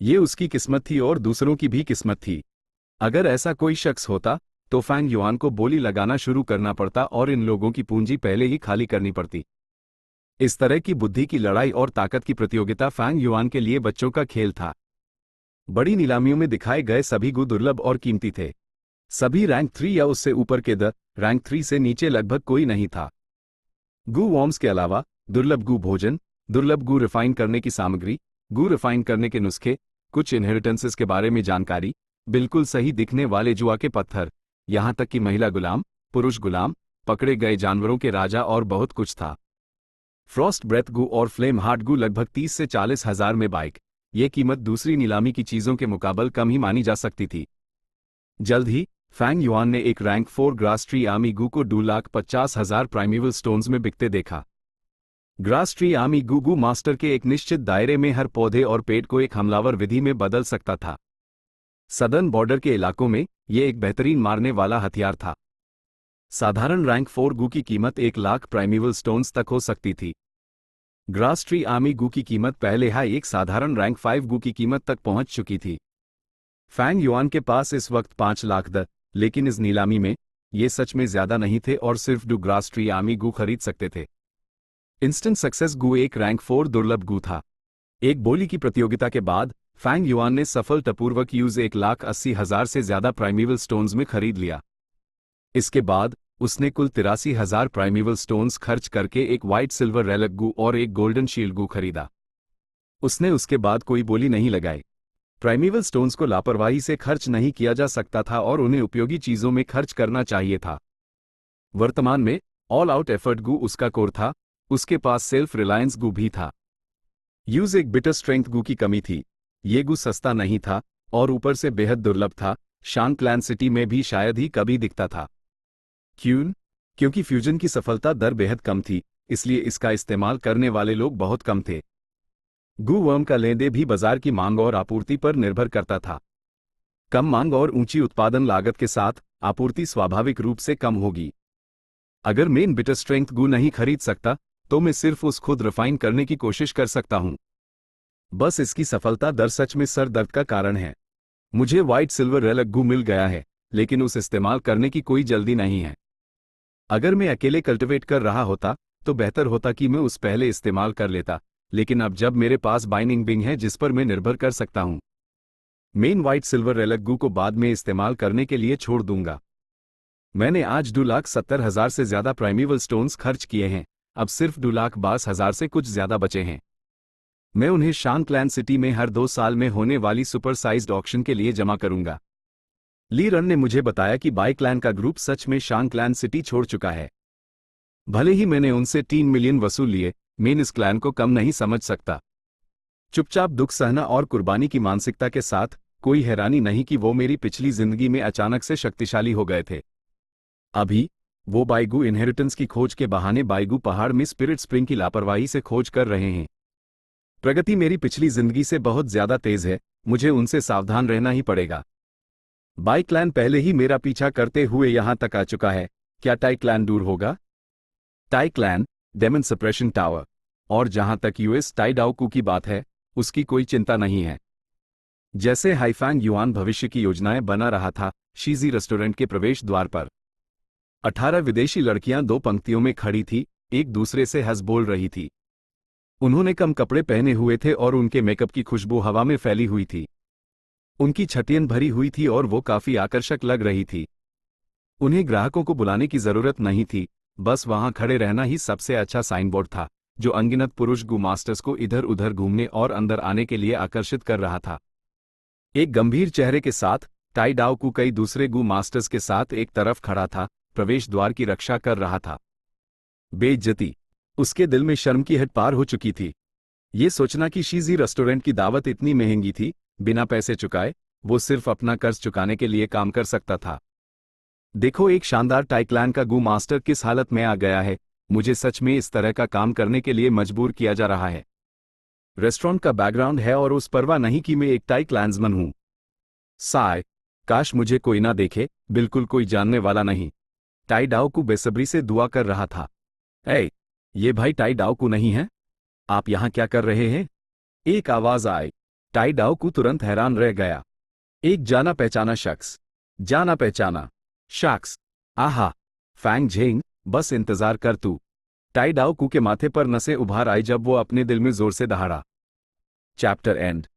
ये उसकी किस्मत थी और दूसरों की भी किस्मत थी। अगर ऐसा कोई शख्स होता तो फैंग युआन को बोली लगाना शुरू करना पड़ता और इन लोगों की पूंजी पहले ही खाली करनी पड़ती। इस तरह की बुद्धि की लड़ाई और ताकत की प्रतियोगिता फैंग युआन के लिए बच्चों का खेल था। बड़ी नीलामियों में दिखाए गए सभी गू दुर्लभ और कीमती थे। सभी रैंक 3 या उससे ऊपर के रैंक 3 से नीचे लगभग कोई नहीं था। गू वॉर्म्स के अलावा दुर्लभ गू भोजन, दुर्लभ गू रिफाइन करने की सामग्री, गू रिफाइन करने के नुस्खे, कुछ इनहेरिटेंसेस के बारे में जानकारी, बिल्कुल सही दिखने वाले जुआ के पत्थर, यहां तक कि महिला गुलाम, पुरुष गुलाम, पकड़े गए जानवरों के राजा और बहुत कुछ था। फ्रॉस्ट ब्रेथ गू और फ्लेम हार्ट गू लगभग 30 से 40,000 में बाइक। ये कीमत दूसरी नीलामी की चीजों के मुकाबले कम ही मानी जा सकती थी। जल्द ही फैंग युआन ने एक रैंक 4 ग्रास ट्री आर्मी गू को 2,50,000 प्राइमेवल स्टोन्स में बिकते देखा। ग्रास ट्री आर्मी गू गू मास्टर के एक निश्चित दायरे में हर पौधे और पेड़ को एक हमलावर विधि में बदल सकता था। सदर्न बॉर्डर के इलाकों में यह एक बेहतरीन मारने वाला हथियार था। साधारण रैंक 4 गू की कीमत 1,00,000 प्राइमेवल स्टोन्स तक हो सकती थी। ग्रास ट्री आर्मी गू की कीमत पहले एक साधारण रैंक 5 गू की कीमत तक पहुंच चुकी थी। फैंग युआन के पास इस वक्त 5 लाख लेकिन इस नीलामी में ये सच में ज्यादा नहीं थे और सिर्फ ग्रास ट्री आर्मी गू खरीद सकते थे। इंस्टेंट सक्सेस गू एक रैंक 4 दुर्लभ गू था। एक बोली की प्रतियोगिता के बाद फैंग युआन ने सफलतापूर्वक 1,80,000 से ज्यादा प्राइमेवल स्टोन्स में खरीद लिया। इसके बाद उसने कुल 83,000 प्राइमेवल स्टोन्स खर्च करके एक व्हाइट सिल्वर रेलिक गू और एक गोल्डन शील्ड गू खरीदा। उसने उसके बाद कोई बोली नहीं लगाई। प्राइमेवल स्टोन्स को लापरवाही से खर्च नहीं किया जा सकता था और उन्हें उपयोगी चीजों में खर्च करना चाहिए था। वर्तमान में ऑल आउट एफर्ट गू उसका कोर था। उसके पास सेल्फ रिलायंस गू भी था। यूज एक बिटर स्ट्रेंथ गू की कमी थी। ये गू सस्ता नहीं था और ऊपर से बेहद दुर्लभ था। शैंगक्लैन सिटी में भी शायद ही कभी दिखता था। क्यों? क्योंकि फ्यूजन की सफलता दर बेहद कम थी, इसलिए इसका इस्तेमाल करने वाले लोग बहुत कम थे। गू वर्म का लेनदेन भी बाजार की मांग और आपूर्ति पर निर्भर करता था। कम मांग और ऊंची उत्पादन लागत के साथ आपूर्ति स्वाभाविक रूप से कम होगी। अगर मेन बिटर स्ट्रेंथ गू नहीं खरीद सकता तो मैं सिर्फ उस खुद रिफाइन करने की कोशिश कर सकता हूं। बस इसकी सफलता दर सच में सर दर्द का कारण है। मुझे व्हाइट सिल्वर रेलिक गू मिल गया है, लेकिन उस इस्तेमाल करने की कोई जल्दी नहीं है। अगर मैं अकेले कल्टिवेट कर रहा होता तो बेहतर होता कि मैं उस पहले इस्तेमाल कर लेता, लेकिन अब जब मेरे पास बाइनिंग बिंग है जिस पर मैं निर्भर कर सकता हूं, मेन व्हाइट सिल्वर रेलिक गू को बाद में इस्तेमाल करने के लिए छोड़ दूंगा। मैंने आज 2,70,000 से ज्यादा प्राइमेवल स्टोन्स खर्च किए हैं। अब सिर्फ 2,22,000 से कुछ ज्यादा बचे हैं। मैं उन्हें शैंगक्लैन सिटी में हर 2 साल में होने वाली सुपर साइज्ड ऑक्शन के लिए जमा करूंगा। ली रन ने मुझे बताया कि बाइक्लैन का ग्रुप सच में शैंगक्लैन सिटी छोड़ चुका है। भले ही मैंने उनसे 3 मिलियन वसूल लिए, मैं इस क्लैन को कम नहीं समझ सकता। चुपचाप दुख सहना और कुर्बानी की मानसिकता के साथ कोई हैरानी नहीं कि वो मेरी पिछली जिंदगी में अचानक से शक्तिशाली हो गए थे। अभी वो बाइगू इनहेरिटेंस की खोज के बहाने बाइगू पहाड़ में स्पिरिट स्प्रिंग की लापरवाही से खोज कर रहे हैं। प्रगति मेरी पिछली जिंदगी से बहुत ज्यादा तेज है, मुझे उनसे सावधान रहना ही पड़ेगा। बाई क्लैन पहले ही मेरा पीछा करते हुए यहां तक आ चुका है, क्या टाई क्लैन दूर होगा? Tai clan, demon suppression tower. और जहां तक यूएस टाई डाओकू की बात है, उसकी कोई चिंता नहीं है। जैसे हाइफैंग युआन भविष्य की योजनाएं बना रहा था, शीजी रेस्टोरेंट के प्रवेश द्वार पर 18 विदेशी लड़कियां 2 पंक्तियों में खड़ी थी, एक दूसरे से हंस बोल रही थी। उन्होंने कम कपड़े पहने हुए थे और उनके मेकअप की खुशबू हवा में फैली हुई थी। उनकी छटियन भरी हुई थी और वो काफी आकर्षक लग रही थी। उन्हें ग्राहकों को बुलाने की जरूरत नहीं थी, बस वहां खड़े रहना ही सबसे अच्छा साइनबोर्ड था, जो अनगिनत पुरुष गू मास्टर्स को इधर उधर घूमने और अंदर आने के लिए आकर्षित कर रहा था। एक गंभीर चेहरे के साथ टाई डाओकू कई दूसरे गू मास्टर्स के साथ एक तरफ खड़ा था, प्रवेश द्वार की रक्षा कर रहा था। बेइज्जती। उसके दिल में शर्म की हद पार हो चुकी थी। ये सोचना कि शीजी रेस्टोरेंट की दावत इतनी महंगी थी, बिना पैसे चुकाए वो सिर्फ अपना कर्ज चुकाने के लिए काम कर सकता था। देखो एक शानदार टाइक्लैन का गू मास्टर किस हालत में आ गया है, मुझे सच में इस तरह का काम करने के लिए मजबूर किया जा रहा है। रेस्टोरेंट का बैकग्राउंड है और उस परवाह नहीं कि मैं एक टाई क्लैंसमैन हूं। साय, काश मुझे कोई ना देखे, बिल्कुल कोई जानने वाला नहीं। टाई डाओकू बेसब्री से दुआ कर रहा था। ए, ये भाई टाई डाओकू नहीं है? आप यहां क्या कर रहे हैं? एक आवाज आई। टाई डाओकू तुरंत हैरान रह गया। एक जाना पहचाना शख्स। जाना पहचाना शख्स। आहा, फैंग झेंग, बस इंतजार कर तू। टाई डाओकू के माथे पर नसें उभार आई जब वो अपने दिल में जोर से दहाड़ा। Chapter and.